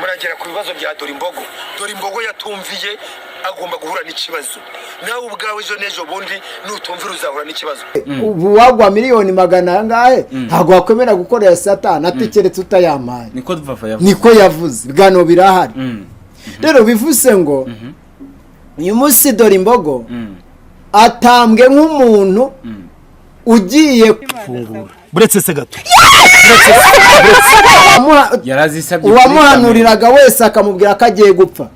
muragera ku bibazo bya dore imbogo yatumviye agomba guhura n'ikibazo nawe ubwawe ejo n'ejo bundi nutumvira uzahura n'ikibazo ubu wagwa miliyoni 100 ngahe ntago wakwemera gukorera satani atekeretse utayamaye niko yavuze bwano birahari rero bivuze ngo uyu munsi dore imbogo atambwe nk'umuntu ugiye gufungura buretse se gato uwamuhanuriraga wese akamubwira ko agiye gupfa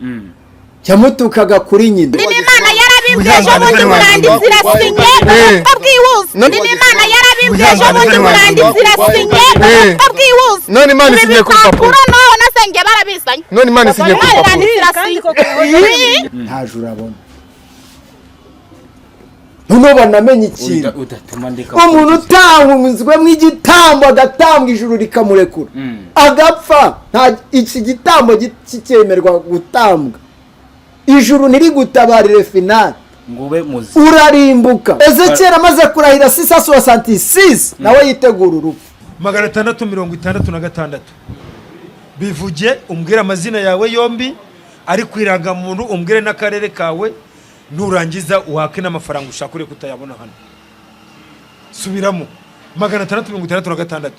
cyamutukaga kuri nyina Imana yarabibweje bundi muranditsi rasinye babwiwuze Imana yarabibweje bundi muranditsi rasinye babwiwuze none Imana isinye ku papuro no nasenge barabisanye none Imana isinye ku papuro ntajura abona nuno banamenye ikintu umuntu utahunzwe mu igitambo agatambwa ijuru rikamurekura agapfa nta iki gitambo cyemerwa gutambwa ijuru niri gutabarire finale ngube muzi urarimbuka Ezekiel amaze kurahira 666 nawe yitegura urupfu 666 bivuge umbwira amazina yawe yombi ari kwiranga muntu umbwire n'akarere kawe nurangiza uhake n'amafaranga ushaka ure kutayabona hano subiramo 666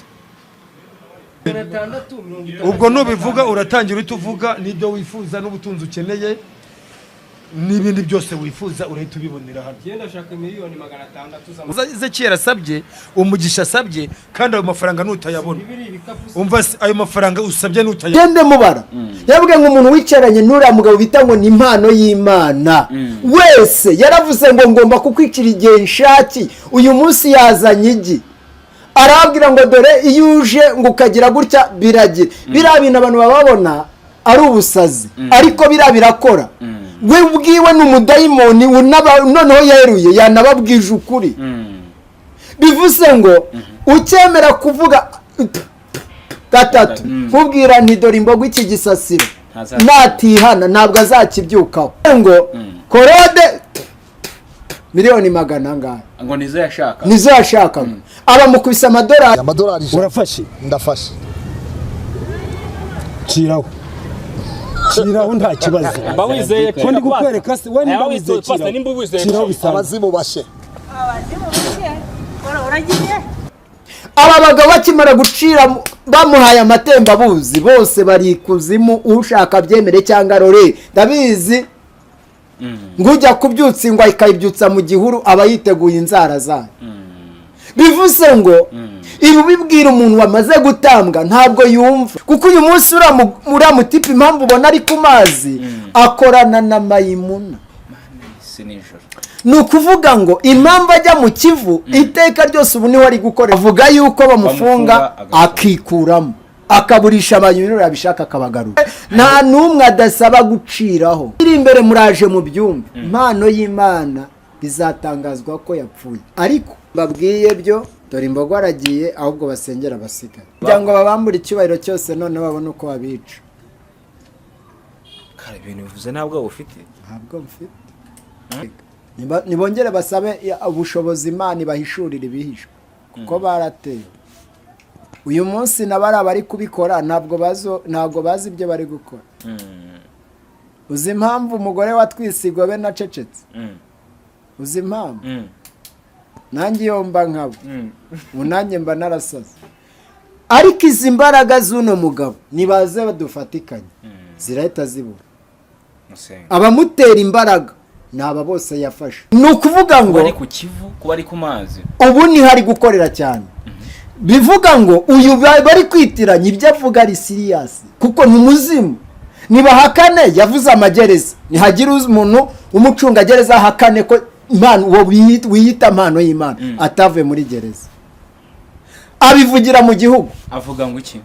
ubwo nubivuga uratangira utuvuga nibyo wifuza n'ubutunzi ukeneye n'ibindi byose wifuza urahita ubibonera hano genda shaka miliyoni 600 Ezekiel asabye umugisha asabye kandi ayo mafaranga nutayabona umva ayo mafaranga usabye nutayabona gende mubara yabwe nk'umuntu wicaranye n'uriya mugabo bita ngo ni impano y'Imana wese yaravuze ngo ngomba kukwikira igihe nshaki uyu munsi yazanye igi arabwira ngo dore iyo uje ngo ukagira gutya biragira birabina abantu bababona ari ubusazi ariko birakora we ubwiwe n'umudayimoni noneho yeruye yanababwije ukuri bivuze ngo ukemera kuvuga gatatu nkubwira nti dore imbogo iki gisasiro natihana ntabwo azakibyukaho ngo korode miliyoni 100 ngahe ngo nizo yashakaga abamukubise amadolari urafashe ndafashe kiraho nta kibazo bawizeye ko ndi kukwereka se wenda bawizeye kiraho bisaba abazimu bashe uragiye aba bagabo bakimara gucira bamuhaye amatembabuzi bose bari kuzimu ushaka byemere cyangwa rore ndabizi ngujya kubyutsa ingwa ikayibyutsa mu gihuru aba yiteguye inzara zayo bivuze ngo ibi bibwira umuntu wamaze gutambwa ntabwo yumva kuko uyu munsi uramutipa impamvu ubona ari ku mazi akorana na mayimuna ni ukuvuga ngo impamvu ajya mu kivu iteka ryose ubu niho ari gukora avuga yuko bamufunga akikuramo akaburisha abanyururu abishaka akabagarura nta n'umwe adasaba guciraho iri imbere muraje mu byumba impano y'Imana bizatangazwa ko yapfuye ariko babwiye byo dore imbogo aragiye ahubwo basengera abasigaye kugira ngo babambure icyubahiro cyose none babone uko babica kare ibintu bivuze ntabwo ufite ntabwo mfite nibongere basabe ubushobozi Imana ibahishurira ibihishwe kuko barateye uyu munsi nabari abari kubikora ntabwo bazi ibyo bari gukora uzi impamvu umugore watwisigo be nacecetse uzi impamvu nanjye yomba nkabo unanjye mba narasaze ariko izi mbaraga z'uno mugabo nibaze badufatikanye zirahita zibura abamutera imbaraga ni aba bose yafashe ni ukuvuga ngo bari ku kivu kuba ari ku mazi ubu ni hari gukorera cyane bivuga ngo uyu bari kwitiranya ibyo avuga ari siriyasi kuko ni umuzimu nibahakane yavuze amagereza nihagira umuntu umucungagereza ahakane ko impano uwo wiyita impano y'Imana atavuye muri gereza abivugira mu gihugu avuga ngo iki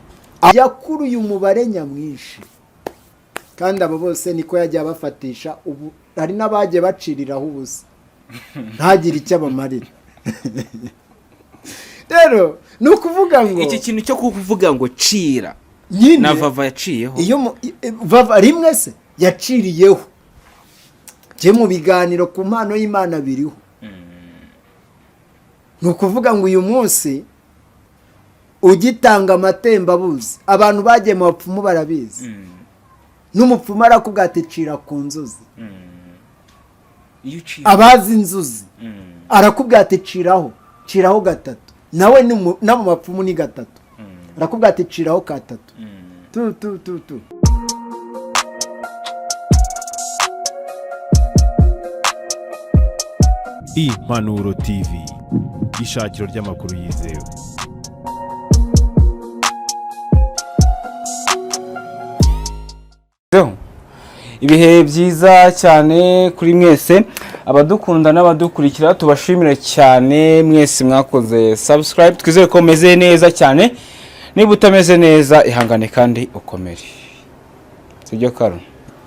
yakuruye umubare nyamwinshi kandi abo bose niko yagiye abafatisha ubu hari n'abagiye baciriraho ubusa ntagire icyo abamarira rero ni ukuvuga ngo iki kintu cyo kuvuga ngo cira na vava yaciyeho iyo vava rimwe se yaciriyeho je mu biganiro ku mpano y'Imana biriho ni ukuvuga ngo uyu munsi ugitanga amatembabuzi abantu bagiye mu bapfumu barabizi n'umupfumu arakubwira ati cira ku nzuzi abazi inzuzi arakubwira ati ciraho 3 nawe no mu bapfumu ni 3 arakubwira ati ciraho 3 tu Impanuro TV, ishakiro ry'amakuru yizewe. Ibihe byiza cyane kuri mwese abadukunda n'abadukurikira, tubashimire cyane mwese mwakoze subscribe. Twizere ko meze neza cyane, niba utameze neza ihangane kandi ukomere. Sibyo Karo?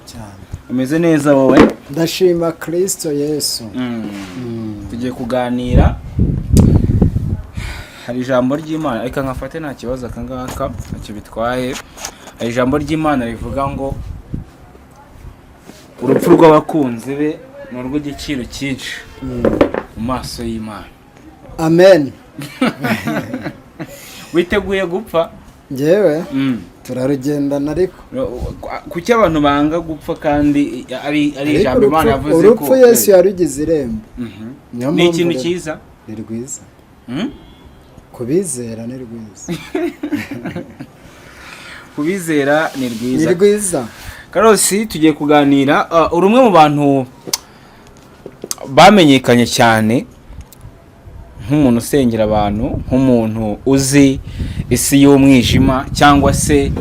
cyane. Umeze neza wowe? Ndashima Kristo Yesu. Tugiye kuganira, hari ijambo ry'Imana ariko nkafate nta kibazo akangaka ntacyo bitwaye. Hari ijambo ry'Imana rivuga ngo urupfu rw'abakunzi be ni urw'igiciro cyinshi mu maso y'Imana. Amen. Witeguye gupfa? Njyewe turarugendana ariko kuki abantu banga gupfa kandi ari ijambo Imana yavuze ko urupfu Yesu yarugize irembo. Ni ikintu cyiza, ni rwiza. Kubizera ni rwiza. Kubizera ni rwiza. Ni rwiza. Karosi, tugiye kuganira urumwe mu bantu bamenyekanye cyane nk'umuntu usengera abantu, nk'umuntu uzi isi y'umwijima cyangwa se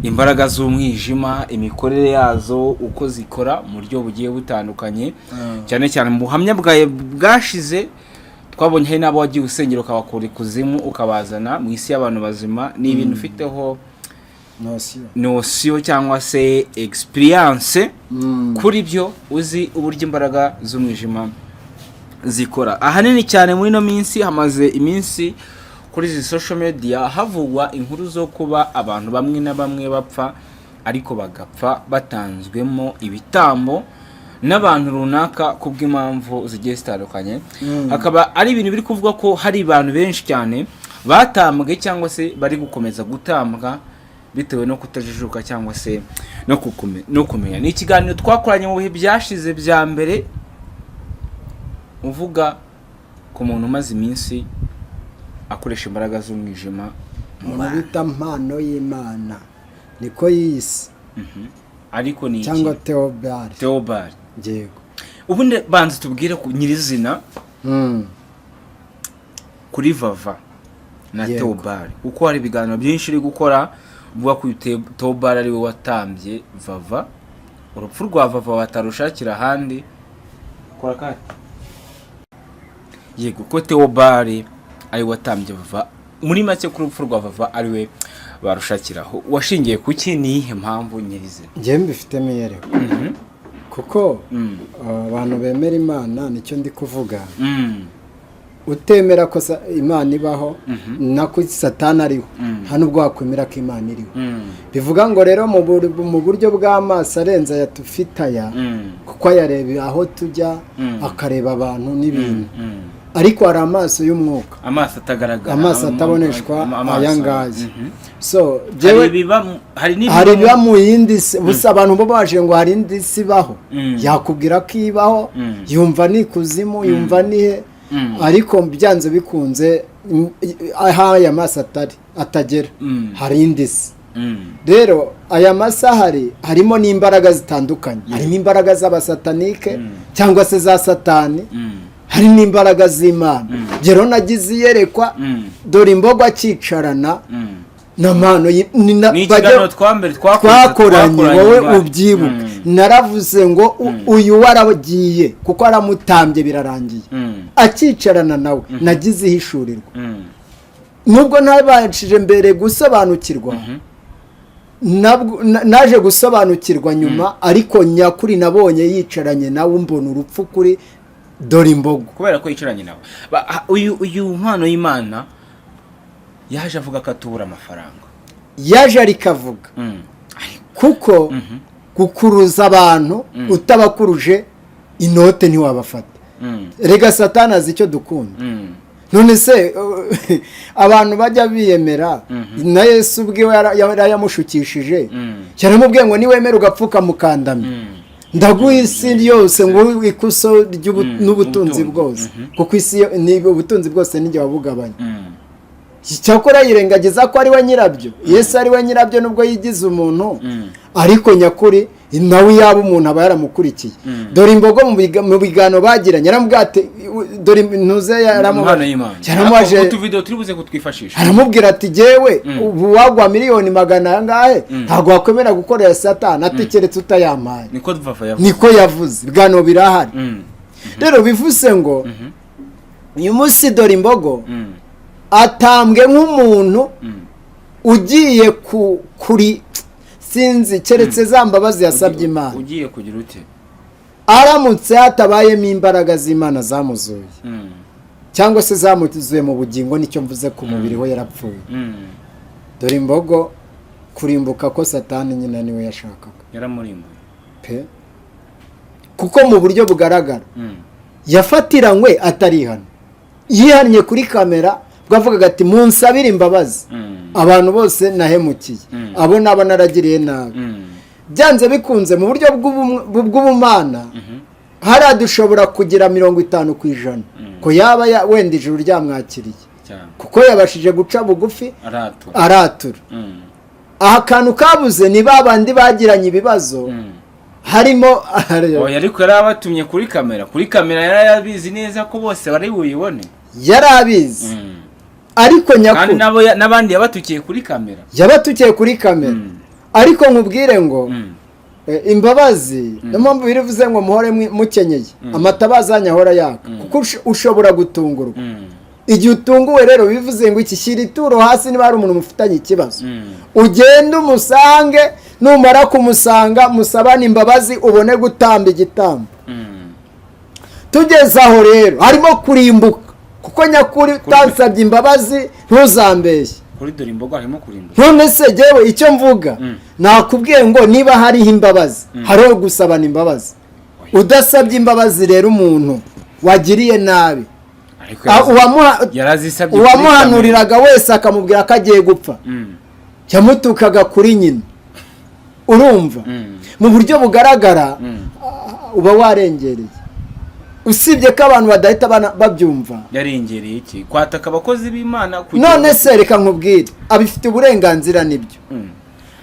imbaraga z'umwijima, imikorere yazo uko zikora mu buryo bugiye butandukanye. Cyane cyane mu buhamya bwawe bwashize twabonye hari n'abo wagiye usengera ukabakura ikuzimu ukabazana mu isi y'abantu bazima. Ni ibintu ufiteho notion cyangwa se experience kuri byo, uzi uburyo imbaraga z'umwijima zikora. Ahanini cyane muri no minsi hamaze iminsi kuri izi social media havugwa inkuru zo kuba abantu bamwe na bamwe bapfa, ariko bagapfa batanzwemo ibitambo n'abantu runaka kubw'impamvu zigiye zitandukanye. Hakaba ari ibintu biri kuvuga ko hari abantu benshi cyane batambwe cyangwa se bari gukomeza gutambwa bitewe no kutajijuka cyangwa se no kumenya. Ni ikiganiro twakoranye mu bihe byashize bya mbere uvuga ku muntu umaze iminsi akoresha imbaraga z'umwijima mu bita mpano y'Imana niko yisi. Ariko ni cyangwa Theobald. Yego. Ubundi banze tubwire ku nyirizina kuri Vava na Theobald, uko hari ibiganiro byinshi uri gukora uvuga ko Theobald ari we watambye Vava, urupfu rwa Vava watarushakira ahandi kora kati. Yego, ko Theobald ari watambye Vava, muri make ku rupfu rwa Vava ari we barushakiraho. Washingiye kuki, ni ihe mpamvu nyirize? Njye mbifitemo yereko kuko abantu bemera Imana nicyo ndi kuvuga. Utemera ko Imana ibaho nako Satani ariho, nta nubwo wakwemera ko Imana iriho. Bivuga ngo rero mu buryo bw'amaso arenze yatufitaya, kuko ayareba aho tujya akareba abantu n'ibintu. Ariko hari amaso y'umwuka, amaso atagaragara, amaso ataboneshwa aya ngaya. So hari biba mu yindi si, busa abantu bo baje ngo hari indi si baho, yakubwira ko ibaho, yumva ni kuzimu, yumva nihe, ariko byanze bikunze aha aya maso atagera hari indi si. Rero aya masaha harimo n'imbaraga zitandukanye. Harimo imbaraga z'abasatanike cyangwa se za Satani, hari n'imbaraga z'Imana. Jero nagize yerekwa dore imbogo akicarana na mpano twakoranye, wowe ubyibuka. Naravuze ngo uyu waragiye kuko aramutambye birarangiye. Akicarana nawe nagize ihishurirwa, nubwo ntabashije mbere gusobanukirwa, naje gusobanukirwa nyuma, ariko nyakuri nabonye yicaranye nawe mbona urupfu kuri dore imbogo, kubera ko yicaranye nawe. Uyu mpano y'Imana yaje avuga ko atubura amafaranga, yaje arikavuga kuko gukuruza abantu utabakuruje inote ntiwabafata. Rega Satani azi icyo dukunda. none se abantu bajya biyemera na Yesu ubwiwe yarayamushukishije yaramubwiye ngo niwemera ugapfuka mukandamye ndaguha isi yose ngo ikuso n'ubutunzi bwose kuko isi ni ubutunzi bwose nijye wabugabanya cyakora yirengagiza ko ari we nyirabyo Yesu ari we nyirabyo nubwo yigize umuntu ariko nyakuri nawe yaba umuntu aba yaramukurikiye dore imbogo mu bigano bagiranye yaramubwate dore ntuze yaramubaje utuvideo turi buze kutwifashisha aramubwira ati jewe ubu wagwa miliyoni 100 angahe ntago wakwemera gukorera Satani atikeretse utayamaye niko yavuze bigano birahari rero bivuze ngo uyu munsi dore imbogo atambwe nk'umuntu ugiye kuri sinzi keretse za mbabazi yasabye Imana ugiye kugira ute aramutse hatabayemo imbaraga z'Imana zamuzuye cyangwa se zamutuzuye mu bugingo nicyo mvuze ku mubiri we yarapfuye dore imbogo kurimbuka ko Satani nyina niwe yashakaga yaramurimbuye pe kuko mu buryo bugaragara yafatiranywe atarihana yihannye kuri kamera bwavugaga ati munsabire imbabazi abantu bose nahemukiye abo naba naragiriye nabi byanze bikunze mu buryo bw'ubumana hari dushobora kugira 50% ko yaba wenda ijuru ryamwakiriye kuko yabashije guca bugufi aratura aha kantu kabuze ni babandi bagiranye ibibazo harimo ariko yarabatumye kuri kamera yarabizi neza ko bose bari buyibone yarabizi ariko nyakuri n'abandi yabatukiye kuri kamera ariko nkubwire ngo imbabazi mpamvu birivuze ngo muhore mukenyeye amatabaza anyahora yaka kuko ushobora gutungurwa igihe utunguwe rero bivuze ngo iki shyira ituro hasi niba hari umuntu mufitanye ikibazo ugende umusange numara kumusanga musabane imbabazi ubone gutamba igitambo tugeze aho rero harimo kurimbuka kuko nyakuri utansabye imbabazi ntuzambeshye kuri dore imbogo harimo kurimbuka none se jewe icyo mvuga nakubwiye ngo niba hariho imbabazi hariho gusabana imbabazi udasabye imbabazi rero umuntu wagiriye nabi uwamuhanuriraga wese akamubwira ko agiye gupfa yamutukaga kuri nyina urumva mu buryo bugaragara uba warengereye usibye ko abantu badahita babyumva yarengereye iki kwataka abakozi b'Imana none se reka nkubwire abifite uburenganzira nibyo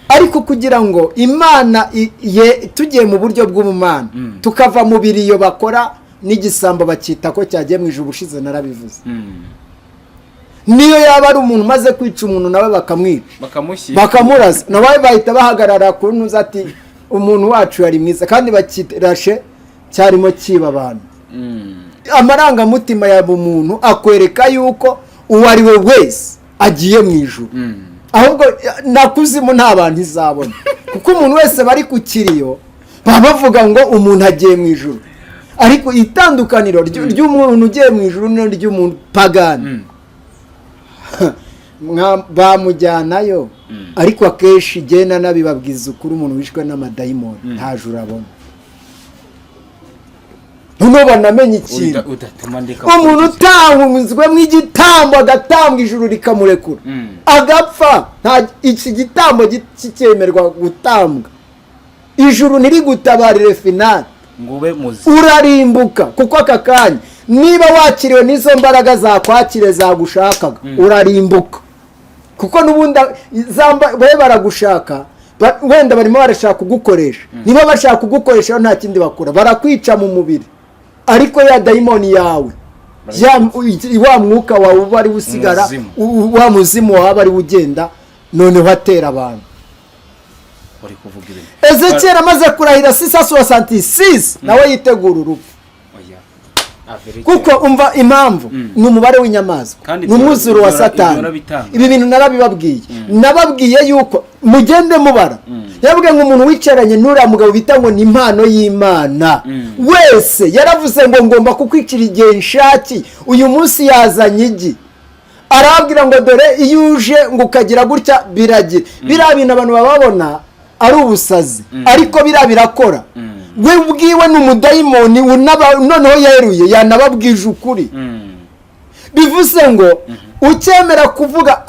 ariko kugira ngo Imana tugiye mu buryo bw'ubumana tukava mu biriyo bakora n'igisambo bakita ko cyagiye mu ijuru ushize narabivuze niyo yaba ari umuntu maze kwica umuntu nawe bakamwica bakamuraza nawe bahita bahagarara ku ntuza ati umuntu wacu yari mwiza kandi bakirashe cyarimo kiba abantu amarangamutima ya bumuntu akwereka yuko uwo ari we wese agiye mu ijuru ahubwo nakuzimu nta bantu izabona kuko umuntu wese bari ku kiriyo baba bavuga ngo umuntu agiye mu ijuru ariko itandukaniro ry'umuntu ugiye mu ijuru n'ry'umuntu pagani bamujyanayo ariko akenshi igenda nabibabwiza ukuri umuntu wishwe n'amadayimoni nta juru abona none banamenye ikintu umuntu utahunzwemo igitambo agatambwa ijuru rikamurekura agapfa iki gitambo kikemerwa gutambwa ijuru ntirigutabarire finali urarimbuka kuko aka kanya niba wakiriwe n'izo mbaraga zakwakire zagushakaga urarimbuka kuko n'ubundi we baragushaka wenda barimo barashaka kugukoresha niba bashaka kugukoresha nta kindi bakora barakwica mu mubiri ariko ya dayimoni yawe wa mwuka wawe uba ari usigara wa muzimu wawe ari ugenda noneho atera abantu Ezekiel amaze kurahira 666 nawe yitegura urupfu kuko umva impamvu ni umubare w'inyamaswa ni umwuzuro wa Satani ibi bintu nababwiye yuko mugende mubara yabwiye ngo umuntu wicaranye n'uriya mugabo bita ngo ni impano y'Imana wese yaravuze ngo ngomba kukwicira igihe nshaki uyu munsi yazanye igi arabwira ngo dore iyo uje ngo ukagira gutya biragira biriya bintu abantu bababona ari ubusazi ariko birakora we ubwiwe n'umudayimoni noneho yeruye yanababwije ukuri bivuze ngo ukemera kuvuga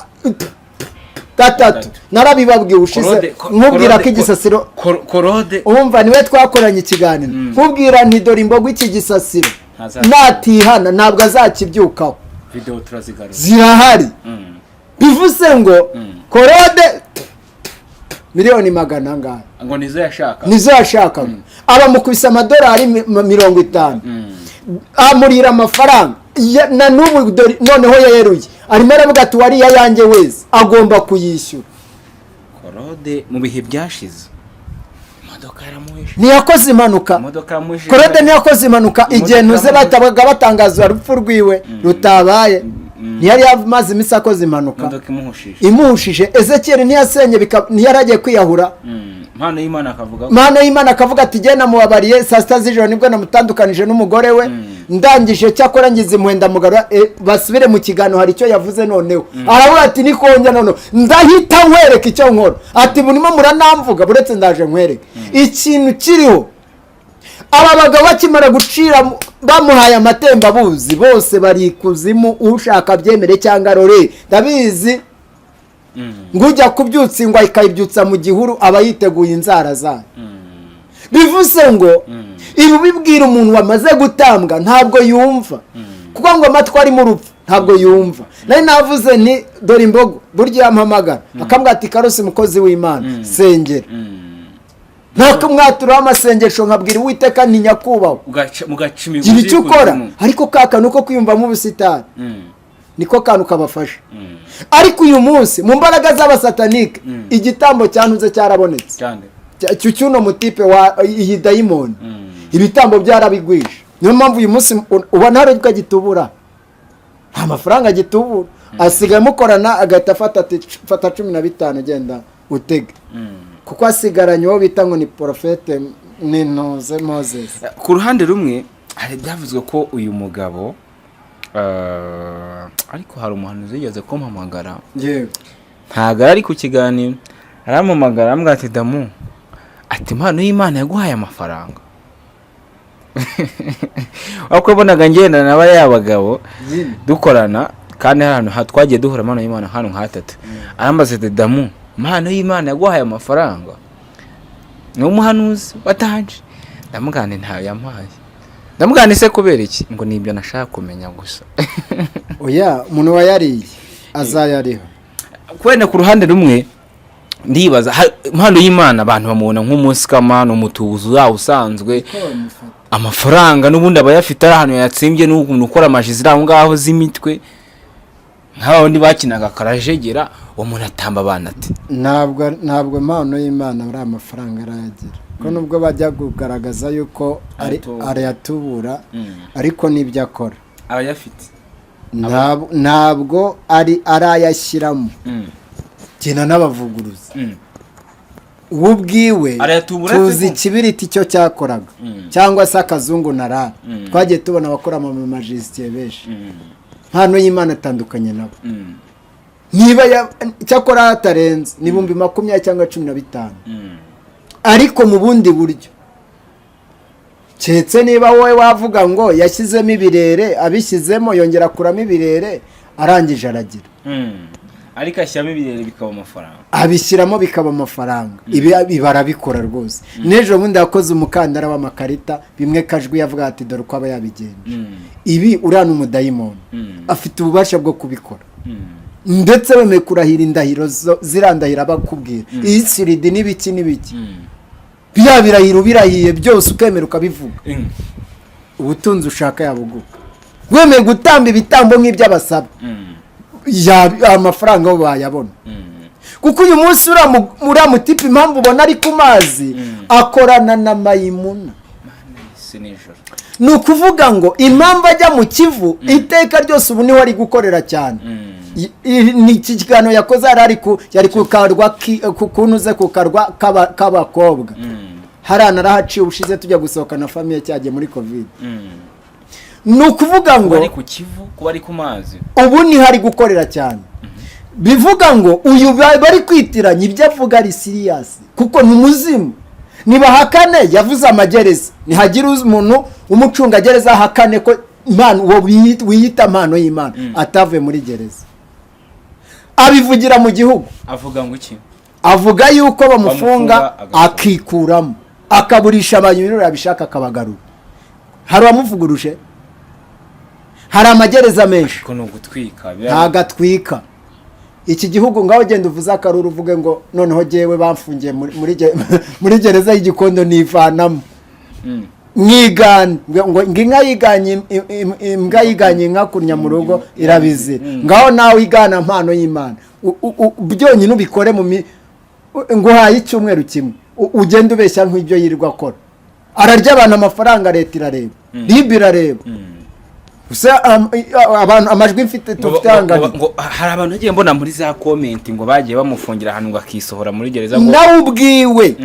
gatatu narabibabwiye ushize nkubwira ko igisasiro korode umva niwe twakoranye ikiganiro nkubwira nti dore imbogo iki gisasiro natihana ntabwo azakibyukaho video turazigaruka zirahari bivuze ngo korode miliyoni 100 ngahe ngo nizo yashakaga abamukubise amadolari 50 amurira amafaranga na n'ubu noneho yeruye arimo aravuga ati wari yanjye wese agomba kuyishyura. Korode mu bihe byashize imodoka yaramuhishe ntiyakoze impanuka Korode ntiyakoze impanuka igihe ntuze batabaga batangaza urupfu rwiwe rutabaye ntiyari yamaze iminsi akoze impanuka imuhushije Ezekiel ntiyasenye ntiyaragiye kwiyahura Mana y'Imana akavuga ati genda mubabariye saa sita z'ijoro nibwo namutandukanije n'umugore we ndangije cyakora ngize imwenda mugarura basubire mu kigano hari icyo yavuze noneho aravuga ati nikonja noneho ndahita nkwereka icyo nkora ati burimo muranamvuga buretse ndaje nkwereka ikintu kiriho aba bagabo bakimara gucira bamuhaye amatembabuzi bose bari kuzimu ushaka byemere cyangwa rore ndabizi ngujya kubyutsa ingwa ikayibyutsa mu gihuru aba yiteguye inzara zayo bivuze ngo ibi bibwira umuntu wamaze gutambwa ntabwo yumva kuko ngo amatwi ari mu rupfu ntabwo yumva nari navuze ni dore imbogo burya yampamagara akambwira ati Karusi mukozi w'Imana sengera ntako mwaturaho amasengesho nkabwira Uwiteka ni nyakubahwa gira icyo ukora ariko kaka nuko kwiyumvamo ubusitani niko kantu kabafasha ariko uyu munsi mu mbaraga z'abasatanike igitambo cyantuze cyarabonetse cyuno mutipe wa iyi dayimoni ibitambo byarabigwisha niyo mpamvu uyu munsi ubona hari ukagitubura nta mafaranga gitubura asigaye mukorana agahita fata 15 genda utege kuko asigaranye uwo bita ngo ni profete n'intoze Moses. Ku ruhande rumwe hari byavuzwe ko uyu mugabo ariko hari umuhanuzi yigeze kumpamagara ntago ari ku kiganiro arampamagara ambwira ati Damu ati impano y'Imana yaguhaye amafaranga wako bonaga ngenda naba y'abagabo dukorana kandi hano twagiye duhura impano y'Imana hano nk'atatu arambaza ati Damu impano y'Imana yaguhaye amafaranga ni umuhanuzi watanje ndamugane ntayo yampaye ndamugane se kubera iki ngo nibyo nashaka kumenya gusa oya umuntu wayariye azayariho kwenda ku ruhande rumwe ndibaza impano y'Imana abantu bamubona nk'umusikamano umutuzo yawo usanzwe amafaranga n'ubundi abayafite ari ahantu yatsimbye n'umuntu ukora amajizira aho ngaho z'imitwe nk'aho ndi bakinaga karajegera umuntu atamba abana ati ntabwo impano y'Imana ari amafaranga arayagira ko nubwo bajya kugaragaza yuko ari yatubura ariko nibyo akora abayafite ntabwo ari arayashyiramo kina n'abavuguruza ubwiwe tuzi ikibiriti cyo cyakoraga cyangwa se akazungu narara twagiye tubona abakora amamajisitiye benshi impano y'Imana atandukanye nabo niba cyakora hatarenze ni 20 cyangwa 15 ariko mu bundi buryo cyetse niba wowe wavuga ngo yashyizemo ibirere abishyizemo yongera kuramo ibirere arangije aragira ariko ashyiramo ibirere bikaba amafaranga abishyiramo bikaba amafaranga ibi barabikora rwose n'ejo bundi yakoze umukandara w'amakarita bimwe kajwi yavuga ati dore uko aba yabigenje ibi urana umudayimoni afite ububasha bwo kubikora ndetse wemeye kurahira indahiro zirandahira bakubwira iyi siridi n'ibiki bya birahiro birahiye byose ukemera ukabivuga ubutunzi ushaka yabuguka wemeye gutamba ibitambo nk'iby'abasaba amafaranga bo bayabona kuko uyu munsi uramutipa impamvu ubona ari ku mazi akorana na mayimuna ni ukuvuga ngo impamvu ajya mu Kivu iteka ryose ubu niho ari gukorera cyane ni iki kiganiro yakoze yari kukarwa kukunuze kukarwa k'abakobwa hariya narahaciye ubushize tujya gusohokana famiye cyagiye muri covid ni ukuvuga ngo bari ku Kivu kuba ari ku mazi ubu ni hari gukorera cyane bivuga ngo uyu bari kwitiranya ibyo avuga ari serious kuko ni muzimu nibahakane yavuze amagereza nihagira umuntu umucunga gereza hakane ko impano uwo wiyita impano y'Imana atavuye muri gereza abivugira mu gihugu avuga ngo iki avuga yuko bamufunga Bamufunga, akikuramo akaburisha abanyururu abishaka akabagarura hari uwamuvuguruje hari amagereza menshi ko no gutwika ntagatwika iki gihugu ngaho genda uvuze akaruru uvuge ngo noneho jewe bamfungiye muri gereza y'Igikondo nivanamo mwigana ngo inka yiganye imbwa yiganye inka kurnya mu rugo irabizira ngaho nawe igana impano y'Imana byonyine ubikore mu ngo haye icyumweru kimwe ugenda ubeshya nk'ibyo yirirwa akora ararya abantu amafaranga leta irareba ribi irareba abantu amajwi mfite tufite hangana ngo hari abantu bagiye mbona muri za comment ngo bagiye bamufungira ahantu ngo akisohora muri gereza nawe ubwiwe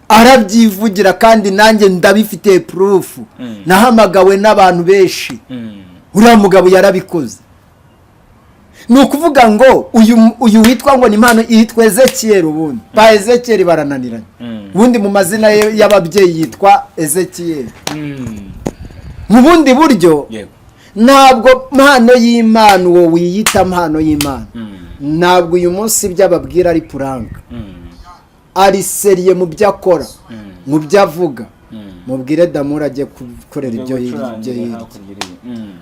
arabyivugira kandi nanjye ndabifite proof nahamagawe n'abantu benshi uriya mugabo yarabikoze ni ukuvuga ngo uyu witwa ngo ni impano yitwa Ezekiel ubundi ba Ezekiel barananiranye ubundi mu mazina y'ababyeyi yitwa Ezekiel mu bundi buryo ntabwo impano y'Imana uwo wiyita impano y'Imana ntabwo uyu munsi byababwira ari prank ari seriye mu byo akora mu byo avuga mubwire Damur ajye gukorera ibyo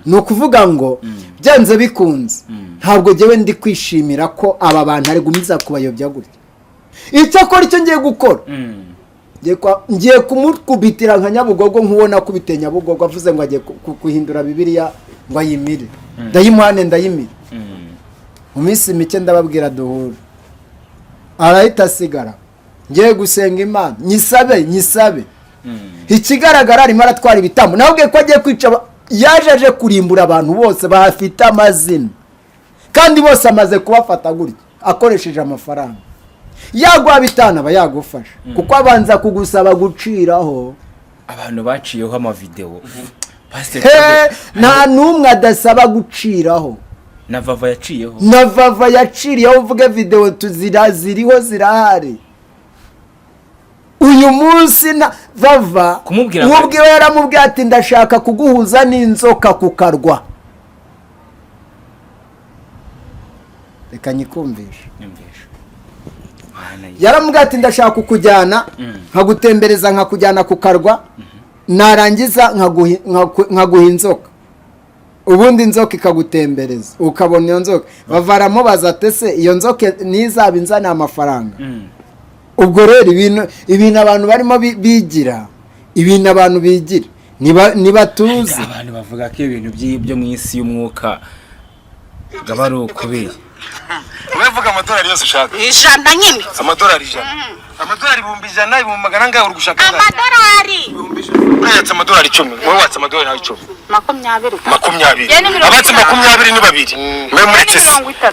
ni ukuvuga ngo byanze bikunze ntabwo jyewe ndi kwishimira ko aba bantu ari gumiza kubayobya gutya icyo akora icyo ngiye gukora ngiye kumukubitira nka Nyabugogo nk'ubona kubite Nyabugogo avuze ngo agiye kuhindura Bibiliya ngo ayimire ndayimuhane ndayimire mu minsi mike ndababwira duhura arahita asigara ngiye gusenga Imana nyisabe ikigaragara arimo aratwara ibitambo nawe ko agiye kwica yaje kurimbura abantu bose bahafite amazina kandi bose amaze kubafata gutya akoresheje amafaranga yagwa bitana aba yagufasha kuko abanza kugusaba guciraho abantu baciyeho amavideo nta numwe adasaba guciraho na Vava yaciriyeho uvuge video ziriho zirahari uyu munsi na Vava umubwiwe yaramubwiye ati ndashaka kuguhuza n'inzoka kukarwa reka nyikumvisha yaramubwiye ati ndashaka kukujyana nkagutembereza nkakujyana kukarwa narangiza nkaguha inzoka ubundi inzoka ikagutembereza ukabona iyo nzoka Vava aramubaza ati se iyo nzoka nizaba inzana amafaranga ubwo rero ibintu abantu barimo bigira ibintu abantu bigira nibatuzi abantu bavuga ko ibintu byo mu isi y'umwuka gabari ukubeye uvuga amadolari yose ushaka ijana nyine amadolari 100 amadolari 100 ibihumbi magana ngahe uri gushaka amadolari urayatse amadolari 10 wowe watse amadolari 10 20 abatse 20 ni babiri mwe muretse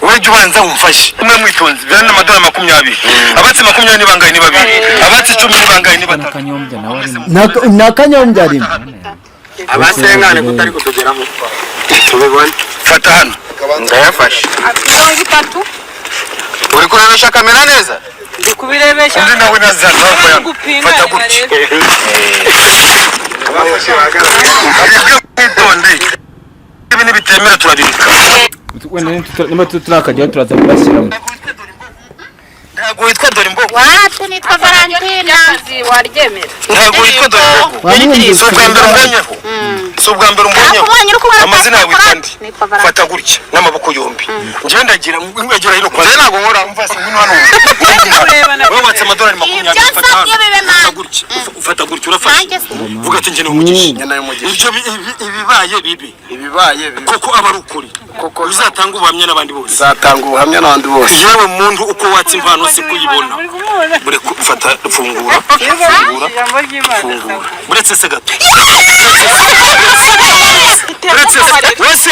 wowe jya ubanza umfashe mwe mwitonze bya n'amadolari 20 abatse 20 ni bangahe ni babiri abatse 10 ni bangahe ni batatu Kanyombya nawe na Kanyombya arimo abasengane kutari kutugeramo tubibone fata hano ndayafashe 30 uri kurebesha kamera neza ndi kubirebesha undi nawe nazana fata gutya abafashe bahagarara ibi ni bitemera turabirika niba turakajya turaza kubashyiramo ntabwo witwa dore imbogo wapi nitwa Valentina waryemera ntabwo witwa dore imbogo si ubwa mbere umbonyeho si ubwa mbere umbonyeho amazina yawe kandi fata gutya n'amaboko yombi njyewe ndagira hino kwa njyewe ntabwo nkora mvase ngwino hano wowe watse amadolari 20 fata gutya urafashe vuga ati njye ni umugisha ibyo ibibaye koko aba ari ukuri koko uzatanga ubuhamya n'abandi bose uzatanga ubuhamya n'abandi bose yewe muntu uko watse impano si kuyibona bure fata fungura buretse se gato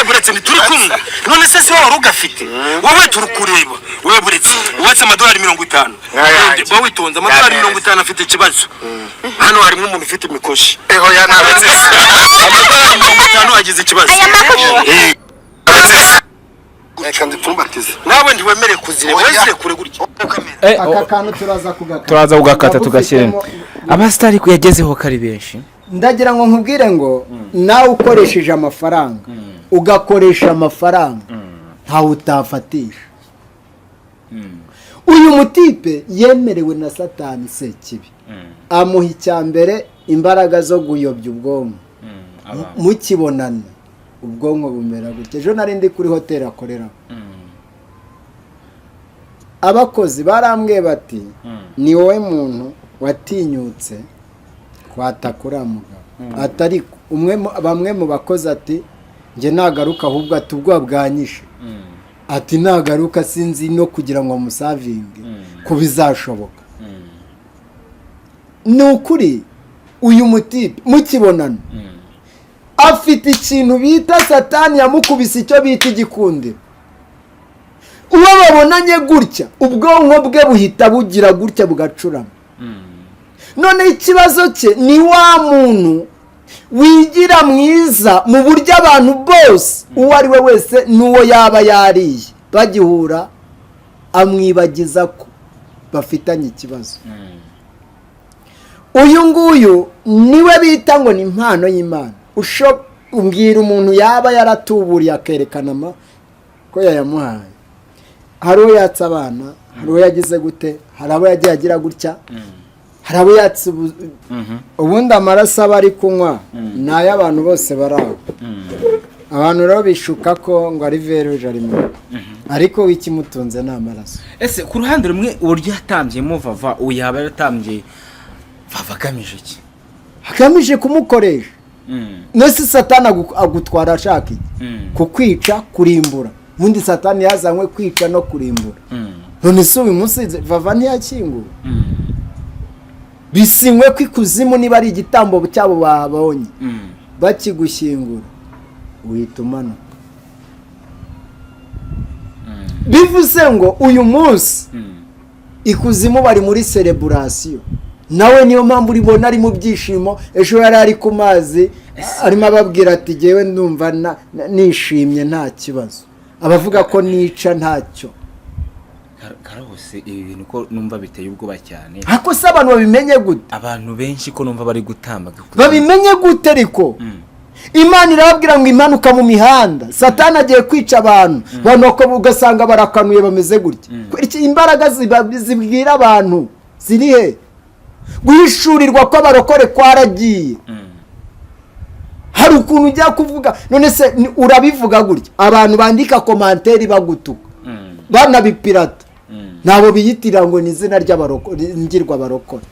buretse ntituri kumwe none se si wowe ugafite wowe turi kureba wowe buretse watse amadolari 50 wowe witonze amadolari 50 afite ikibazo hano harimo umuntu ufite imikoshi eho yanabetse amadolari 50 agize ikibazo reka ndipfumbatize nawe ndiwemere kuzire wese kure gutya aka kantu turaza kugakata tugashyiramo abasitari kuyagezeho kari benshi ndagira ngo nkubwire ngo nawe ukoresheje amafaranga ugakoresha amafaranga ntawe utafatisha. Uyu mutipe yemerewe na Satani Sekibi amuha icyambere imbaraga zo guyobya ubwonko mukibonana ubwonko bumera gutya. Ejo nari ndi kuri hoteli akoreraho abakozi barambwiye bati ni wowe muntu watinyutse kwatakura mugabo atari bamwe mu bakozi ati njye nagaruka ahubwo ati ubwo bwanyishe ati nagaruka sinzi no kugira ngo musavinge ko bizashoboka. Ni ukuri uyu mutipe mukibonana afite ikintu bita Satani yamukubise icyo bita igikundiro. Uwo babonanye gutya ubwonko bwe buhita bugira gutya bugacurama. None ikibazo cye ni wa muntu wigira mwiza mu buryo abantu bose uwo ari we wese n'uwo yaba yariye bagihura amwibagiza ko bafitanye ikibazo. Uyu nguyu niwe bita ngo ni impano y'Imana. Umbwira umuntu yaba yaratuburiye akerekana ko yayamuhaye. Hari uwo yatsa abana, hari uwo yagize gute, hari abo yagiye agira gutya, hari abo yatsa ubundi amaraso aba ari kunywa ni ay'abantu bose bari aho. Abantu rero bishuka ko ngo ari veruje arimo ariko w'ikimutunze ni amaraso. Ese ku ruhande rumwe uburyo yatambyemo Vava uyu yaba yaratambye Vava agamije iki? Agamije kumukoresha. Nese Satani agutwara ashaka iki? Kukwica, kurimbura. Ubundi Satani yazanywe kwica no kurimbura. None se uyu munsi Vava ntiyakingura. Bisinywe ko ikuzimu niba ari igitambo cyabo babonye bakigushyingura uhita umanuka. Bivuze ngo uyu munsi ikuzimu bari muri celebration. Nawe niyo mpamvu uribona ari mu byishimo. Ejo yari ari ku mazi arimo ababwira ati jewe ndumva nishimye nta kibazo. Abavuga ko nica ntacyo. Karahose ibi bintu ko numva biteye ubwoba cyane. Hako se abantu babimenye gute? Abantu benshi ko numva bari gutamba. Babimenye gute ariko? Imana irababwira ngo impanuka mu mihanda. Satani agiye kwica abantu. Banoko ugasanga barakanuye bameze gutya. Imbaraga zibwira abantu ziri he? Guhishurirwa ko abarokore kwaragiye. Hari ukuntu ujya kuvuga none se urabivuga gutya abantu bandika komanteri bagutuka bana bipirata nabo biyitira ngo ni izina ry'abarokore ngirwa barokore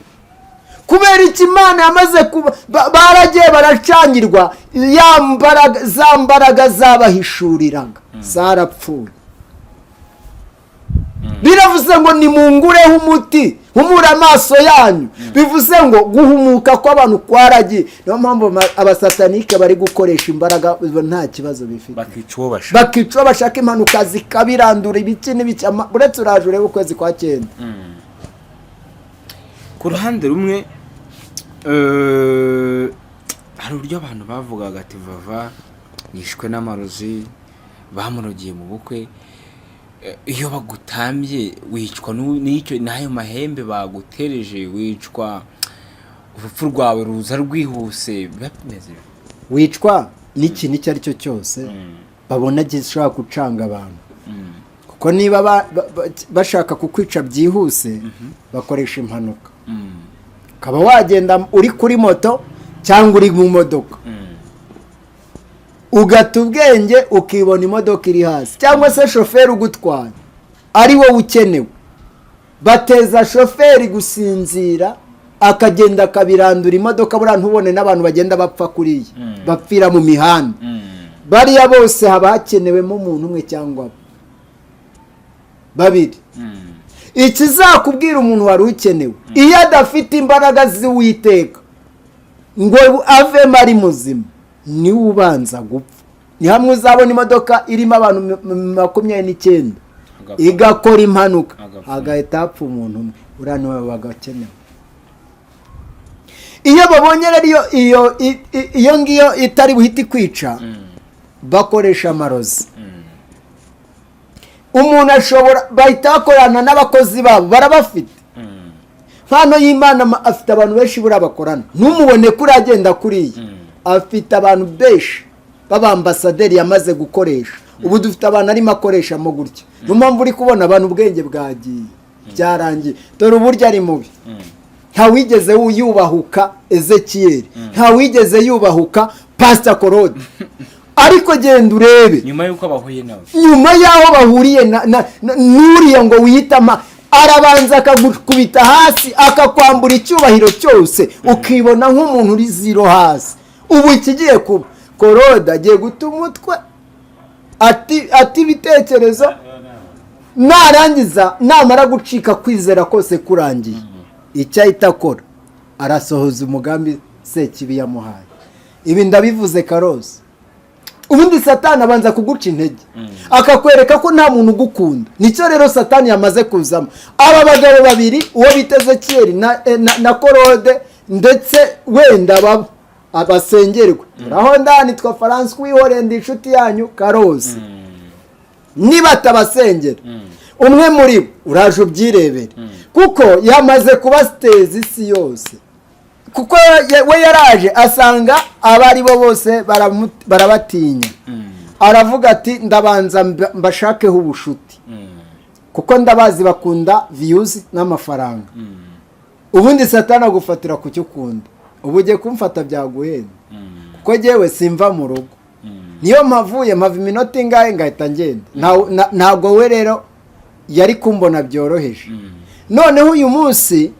kubera iki Imana yamaze baragiye baracangirwa zambaraga zabahishuriraga zarapfuye. Biravuze ngo nimungureho umuti humura amaso yanyu. Bivuze ngo guhumuka kw'abantu kwaragiye. Niyo mpamvu abasatanike bari gukoresha imbaraga nta kibazo bifite. Bakica bashaka impanuka zikabirandura ibiki n'ibiki. Uretse uraje urebe ukwezi kwa 9. Ku ruhande rumwe hari uburyo abantu bavugaga ati Vava yishwe n'amarozi bamurogiye mu bukwe. Iyo bagutambye wicwa n'icyo nayo mahembe bagutereje wicwa urupfu rwawe ruza rwihuse bimeze wicwa n'ikintu icyo ari cyo cyose babona gishobora gucanga abantu kuko niba bashaka kukwica byihuse bakoresha impanuka ukaba wagenda uri kuri moto cyangwa uri mu modoka ugata ubwenge ukibona imodoka iri hasi cyangwa se shoferi ugutwara ari wowe ukenewe bateza shoferi gusinzira akagenda akabirandura imodoka buriya ntubone n'abantu bagenda bapfa kuriya bapfira mu mihanda bariya bose haba hakenewemo umuntu umwe cyangwa babiri. Ikizakubwira umuntu wari ukenewe iyo adafite imbaraga z'Uwiteka ngo avemo ari muzima ni ubanza gupfa. Ni hamwe uzabona imodoka irimo abantu 29 igakora impanuka agahita apfa umuntu umwe uraniwe bagakenewe. Iyo babonye rero iyo ngiyo itari buhiti kwica bakoresha amarozi. Umuntu ashobora bahita bakorana n'abakozi babo barabafite mpano y'Imana afite abantu benshi buriya bakorana ntumubone kuri agenda kuriya afite abantu benshi b'abambasaderi yamaze gukoresha ubu dufite abantu arimo akoreshamo gutya niyo mpamvu uri kubona abantu ubwenge bwagiye byarangiye dore uburyo ari mubi ntawigeze yubahuka Ezekiyeli ntawigeze yubahuka Pastor Claude ariko genda urebe nyuma y'uko bahuye nawe nyuma y'aho bahuriye n'uriya ngo wiyitama arabanza akagukubita hasi akakwambura icyubahiro cyose ukibona nk'umuntu uri zero hasi ubu ikigiye kuba Claude agiye guta umutwe ati ibitekerezo narangiza namara gucika kwizera kose kurangiye icyo ahita akora arasohoza umugambi Sekibi yamuhaye ibi ndabivuze Karosi ubundi Satani abanza kuguca intege akakwereka ko nta muntu ugukunda nicyo rero Satani yamaze kuzamo aba bagabo babiri uwo biteze Ezekiyeli na Claude ndetse wenda abasengerwe aho ndani twa France kwihorenda inshuti yanyu Karosi niba atabasengera umwe muri bo uraje ubyirebere kuko yamaze kubasteza isi yose kuko we yaraje asanga abari bo bose barabatinya aravuga ati ndabanza mbashakeho ubushuti kuko ndabazi bakunda views n'amafaranga ubundi Satani agufatira ku cyo ukunda ubu ugiye kumfata byaguhenda kuko jewe simva mu rugo niyo mpavuye mpava iminota ingahe ngahita ngenda ntabwo we rero yari kumbona byoroheje noneho uyu munsi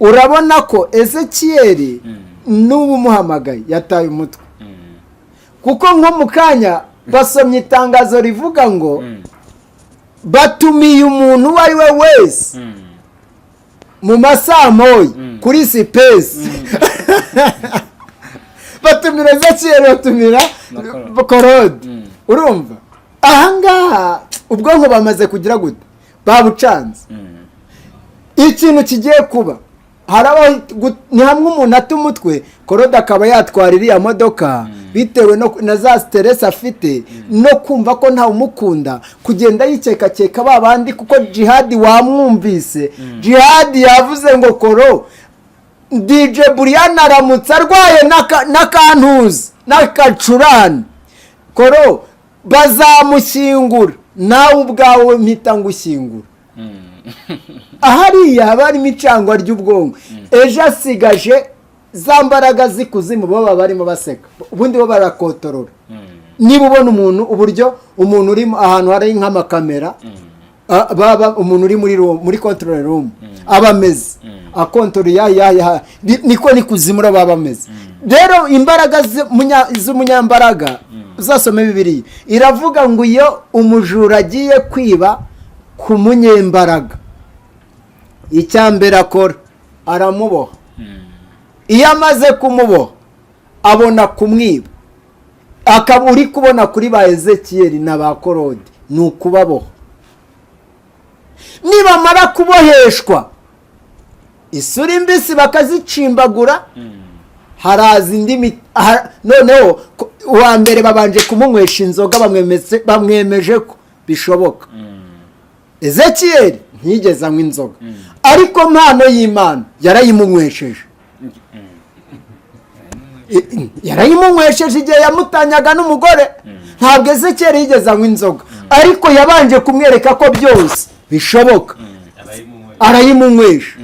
urabona ko Ezekiyeli n'ubu umuhamagaye yataye umutwe kuko nko mu kanya basomye itangazo rivuga ngo batumiye umuntu uwo ari we wese mu masaha moya kuri sipesi batumira Ezekiyeli batumira Claude urumva ahangaha ubwonko bamaze kugira gute babucanze ikintu kigiye kuba harabaho ni hamwe umuntu ata umutwe Claude akaba yatwara iriya modoka bitewe na za stress afite no kumva ko nta umukunda kugenda yikekakeka babandi kuko Jihad wamwumvise Jihad yavuze ngo Koro DJ Brian aramutse arwaye n'akantuzi n'akacurane Koro bazamushyingura nawe ubwawe mpita ngushyingura ahariya haba harimo icangwa ry'ubwonko ejo asigaje za mbaraga zikuzimu baba barimo baseka ubundi bo barakotorora niba ubona umuntu uburyo umuntu uri ahantu hari nk'amakamera baba umuntu uri muri control room abameze akontorora niko nikuzimura baba bameze rero imbaraga z'umunyambaraga uzasome Bibiliya iravuga ngo iyo umujura agiye kwiba ku munyembaraga icyambere akora aramuboha iyo amaze kumuboha abona kumwiba akaba uri kubona kuri ba Ezekiyeli na ba Claude ni ukubaboha nibamara kuboheshwa isura imbisi bakazicimbagura haraza indi noneho uwa mbere babanje kumunywesha inzoga bamwemeje ko bishoboka Ezekiyeli ntiyigeze anywa inzoga ariko mpano y'Imana yarayimunywesheje igihe yamutanyaga n'umugore ntabwo Ezekiyeli yigeze anywa inzoga ariko yabanje kumwereka ko byose bishoboka arayimunywesha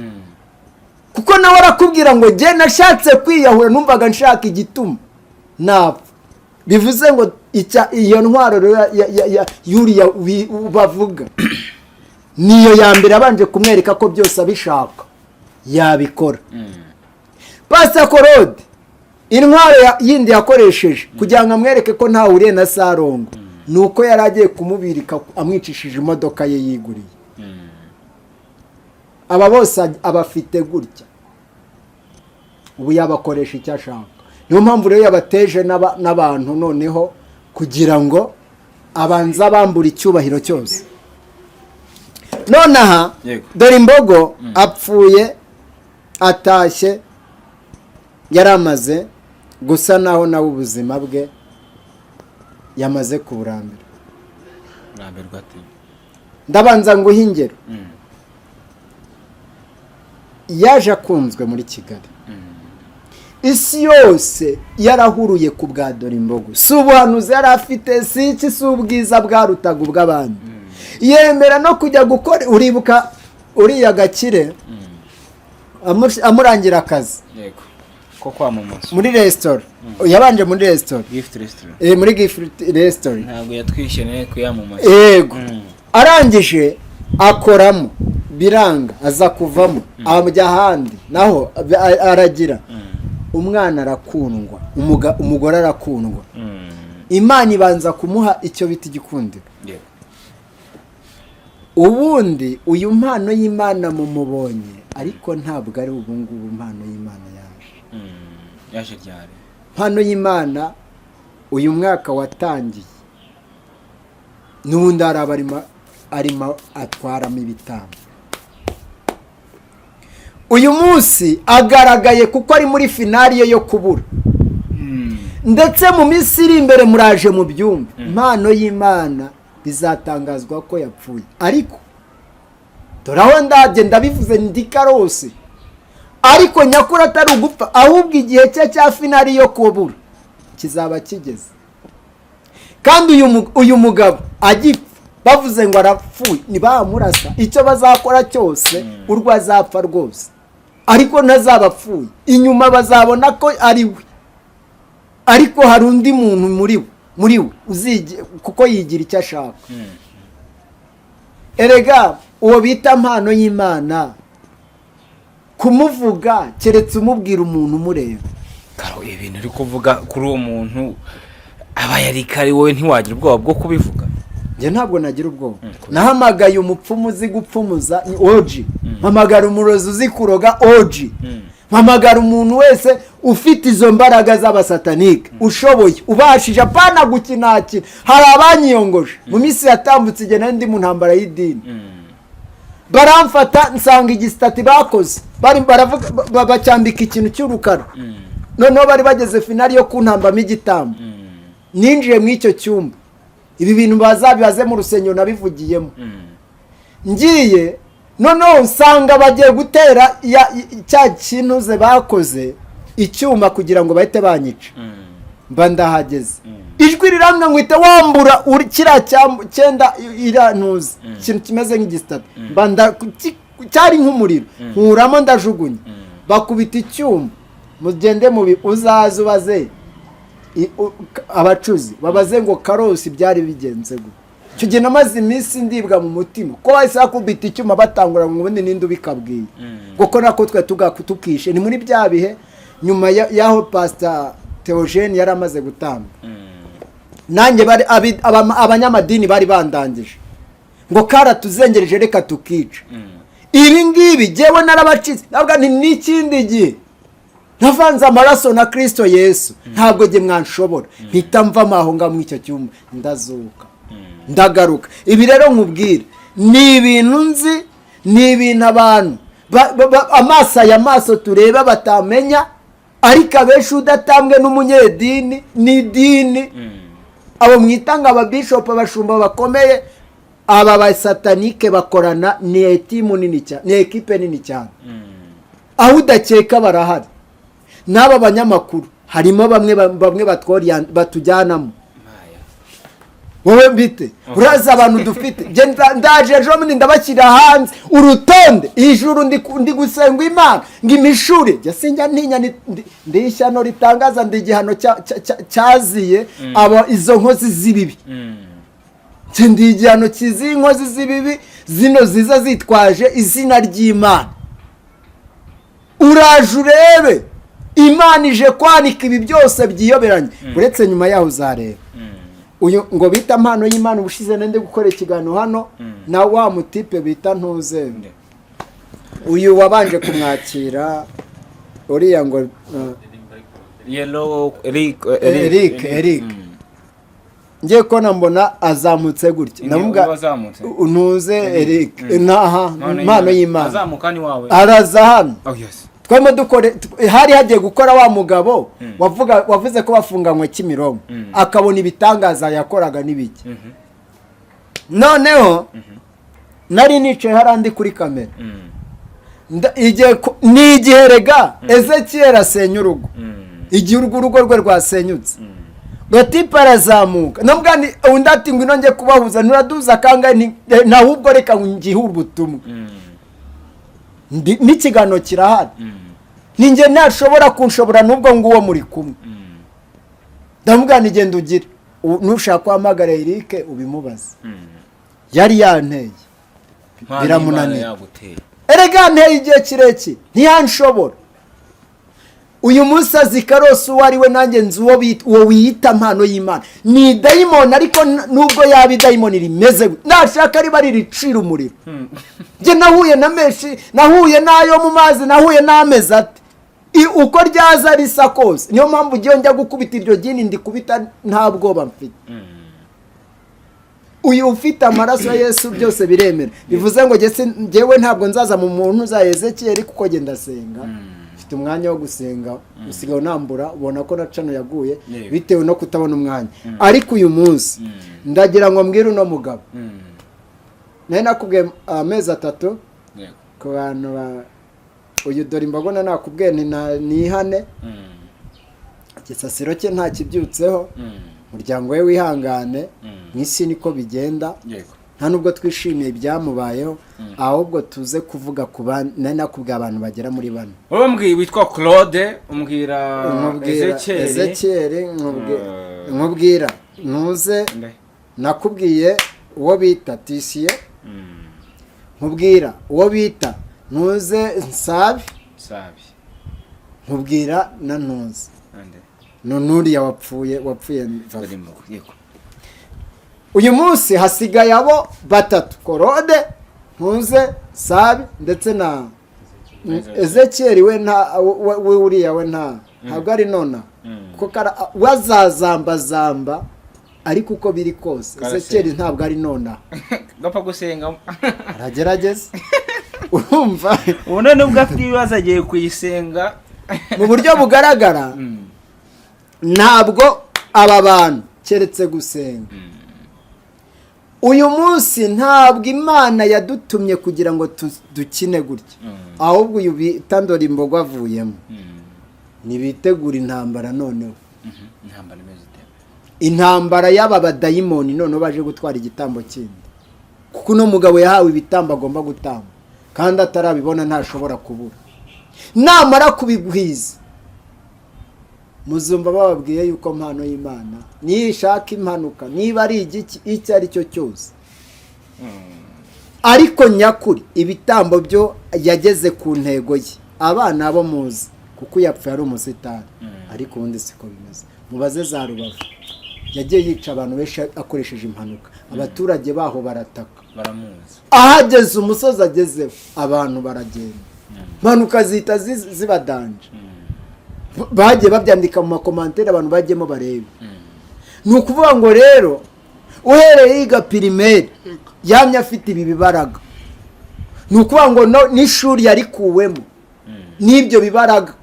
kuko nawe arakubwira ngo jye nashatse kwiyahura numvaga nshaka igituma napfa bivuze ngo iyo ntwaro yuriya bavuga niyo ya mbere abanje kumwereka ko byose abishaka yabikora Pastor Claude intwaro yindi yakoresheje kugira ngo amwereke ko ntawuriye na Sarongo nuko yari agiye kumubirika amwicishije imodoka ye yiguriye aba bose abafite gutya ubu yabakoresha icyo ashaka niyo mpamvu rero yabateje n'abantu noneho kugira ngo abanza bambura icyubahiro cyose nonaha dore imbogo apfuye atashye yaramaze gusa naho nawe ubuzima bwe yamaze kuburambira ndabanza nguha ingero yaje akunzwe muri Kigali, isi yose yarahuruye ku bwa Dorimbogo, si ubuhanuzi yari afite, si iki, si ubwiza bwarutaga ubw'abandi, yemera no kujya gukora. Uribuka uriya Gakire amurangira akazi yego ko kwamamaza muri resitora, yabanje muri resitora, gift restaurant muri gift restaurant, ntabwo yatwishyene kuyamamaza. yego arangije akoramo biranga, aza kuvamo ajya ahandi naho aragira, umwana arakundwa, umugore arakundwa, Imana ibanza kumuha icyo bita igikundiro. Ubundi uyu mpano y'Imana mumubonye, ariko ntabwo ari ubu ngubu impano y'Imana yaje ryari. Impano y'Imana uyu mwaka watangiye, n'ubundi arimo atwaramo ibitambo. Uyu munsi agaragaye kuko ari muri finali ye yo kubura, ndetse mu minsi iri imbere muraje mu byumba, impano y'Imana bizatangazwa ko yapfuye. Ariko dore aho ndabye ndabivuze ndi Karose, ariko nyakuri atari ugupfa, ahubwo igihe cye cya finali yo kubura kizaba kigeze. Kandi uyu mugabo agipfa bavuze ngo arapfuye, ntibamurasa, icyo bazakora cyose urwo azapfa rwose, ariko ntazaba apfuye. Inyuma bazabona ko ari we, ariko hari undi muntu muri we kuko yigira icyo ashaka. Erega uwo bita impano y'Imana, kumuvuga keretse umubwira umuntu umureba. Karo ibintu uri kuvuga kuri uwo muntu aba yari kari, wowe ntiwagira ubwoba bwo kubivuga? Njye ntabwo nagira ubwoba. Nahamagaye umupfumu uzi gupfumuza OG, mpamagara umurozi uzi kuroga OG, mpamagara umuntu wese ufite izo mbaraga z'abasatanike, ushoboye, ubashije, apana gukinakina. Hari abanyiyongoje mu minsi yatambutse igihe nari ndi mu ntambara y'idini, baramfata nsanga igisitati bakoze, baravuga bacyambika ikintu cy'urukara, noneho bari bageze finali yo kuntambamo igitambo. Ninjiye mu icyo cyumba, ibi bintu bazabibaze mu rusengero nabivugiyemo, ngiye noneho nsanga bagiye gutera cya kintu ze bakoze icyuma kugira ngo bahite banyica. Mba ndahageze, ijwi rirambwa ngo uhite wambura kiriya cyenda irantuza, ikintu kimeze nk'igisitati, cyari nk'umuriro, nkuramo ndajugunya, bakubita icyuma. Mugende mubi, uzaze ubaze abacuzi, babaze ngo Karose byari bigenze gute. Icyo gihe namaze iminsi ndibwa mu mutima ko bahise bakubita icyuma batangura ngo ubundi ninde ubikabwiye, kuko nako twe tukishe. Ni muri bya bihe nyuma y'aho Pastor Theogene yari amaze gutamba, nanjye abanyamadini bari bandangije ngo karatuzengereje reka tukica. Ibi ngibi jyewe narabacitse, ntabwo n'ikindi gihe navanze amaraso na Kristo Yesu, ntabwo jye mwanshobora. Mpita mva aho ngaho mu icyo cyumba, ndazuka ndagaruka. Ibi rero nkubwira ni ibintu nzi, ni ibintu abantu amaso tureba batamenya, ariko abenshi udatambwe n'umunyedini n'idini, abo mwitanga ababishopu, abashumba bakomeye, aba basatanike bakorana ni etimu nini cyane, ni ekipe nini cyane, aho udakeka barahari. N'aba banyamakuru harimo bamwe batujyanamo. Wowe mbite uraza abantu dufite, ndaje ejo bundi ndabashyira hanze urutonde, ijuru ndi gusenga Imana ngo imishuri yasinjya ntinya, ndi ishyano ritangaza, ndi igihano cyaziye aba izo nkozi z'ibibi, ndi igihano kiziye inkozi z'ibibi zino ziza zitwaje izina ry'Imana. Uraje urebe, Imana ije kwanika ibi byose byiyoberanye, uretse nyuma yaho uzareba. Uyu ngo bita impano y'Imana, ubushize nende gukora ikiganiro hano na wa mutipe bita Ntuzende, uyu wabanje kumwakira uriya ngo Yellow Eric. Ngiye ko nambona azamutse gutya, navuga Ntuze Eric, impano y'Imana azamukani wawe araza hano. Oh yes, tweme dukore, hari hagiye gukora wa mugabo wavuze ko bafunganywe Kimironko, akabona ibitangaza yakoraga n'ibiki. Noneho nari nicaye harandi kuri kamera, ni igihe rega Ezekiyeli asenya urugo igihe urugo rwe rwasenyutse Gatipa arazamuka nubwo undi ati ngo inonge kubahuza nturaduza kangahe nahubwo reka ngihe ubutumwa n'ikigano kirahari ninjye ntashobora kunshobora nubwo nguwo muri kumwe ndamubwira nigenda ugire nushaka guhamagara Eric ubimubaze yari yanteye biramunanira erega nteye igihe kirekire ntiyanshobora uyu munsi azi Karosi uwo ari we nanjye nzi uwo wiyita mpano y'Imana ni dayimoni ariko nubwo yaba idayimoni rimeze nashaka riba riricira umuriro njye nahuye na menshi nahuye n'ayo mu mazi nahuye n'amezi ati uko ryaza risa kose niyo mpamvu ugiye njya gukubita iryo gini ndikubita nta bwoba mfite uyu ufite amaraso ya Yesu byose biremera bivuze ngo njyewe ntabwo nzaza mu muntu za Ezekiyeli kuko njye ndasenga mfite umwanya wo gusenga usigaye unambura ubona ko na cano yaguye bitewe no kutabona umwanya ariko uyu munsi ndagira ngo mbwire uno mugabo nari nakubwiye amezi 3 ku bantu uyu dore imbagona nakubwiye nihane igisasiro cye nta kibyutseho umuryango we wihangane mu isi niko bigenda nta nubwo twishimiye ibyamubayeho ahubwo tuze kuvuga ku nari nakubwiye abantu bagera muri 4 wowe mbwiye witwa Claude umbwira Ezekiyeli nkubwira ntuze nakubwiye uwo bita Tisiye nkubwira uwo bita ntuze Nsabi nkubwira na ntuze nuriya wapfuye uyu munsi hasigaye abo 3 Claude ntuze Sabi ndetse na Ezekiyeli we uriya we ntabwo ari nona kuko wazazambazamba ariko uko biri kose Ezekiyeli ntabwo ari nona gapfa gusenga aragerageza urumva ubona nubwo afite ibibazo agiye kuyisenga mu buryo bugaragara ntabwo aba bantu keretse gusenga uyu munsi ntabwo Imana yadutumye kugira ngo dukine gutya ahubwo uyu bitandora imbogo avuyemo nibitegura intambara noneho intambara y'aba badayimoni noneho baje gutwara igitambo kindi kuko uno mugabo yahawe ibitambo agomba gutamba kandi atarabibona ntashobora kubura namara kubigwiza muzumva bababwiye yuko mpano y'Imana nishaka impanuka niba ari igiki icyo ari cyo cyose ariko nyakuri ibitambo byo yageze ku ntego ye abana bo muzi kuko yapfuye ari umusitani ariko ubundi siko bimeze mubaze za Rubavu yagiye yica abantu benshi akoresheje impanuka abaturage baho barataka baramuzi ahageze umusozi agezeho abantu baragenda impanuka zihita zibadanje bagiye babyandika mu makomantere abantu bagiyemo barebe ni ukuvuga ngo rero uhereye yiga pirimeri yamye afite ibi bibaraga ni ukuvuga ngo n'ishuri yarikuwemo n'ibyo bibaraga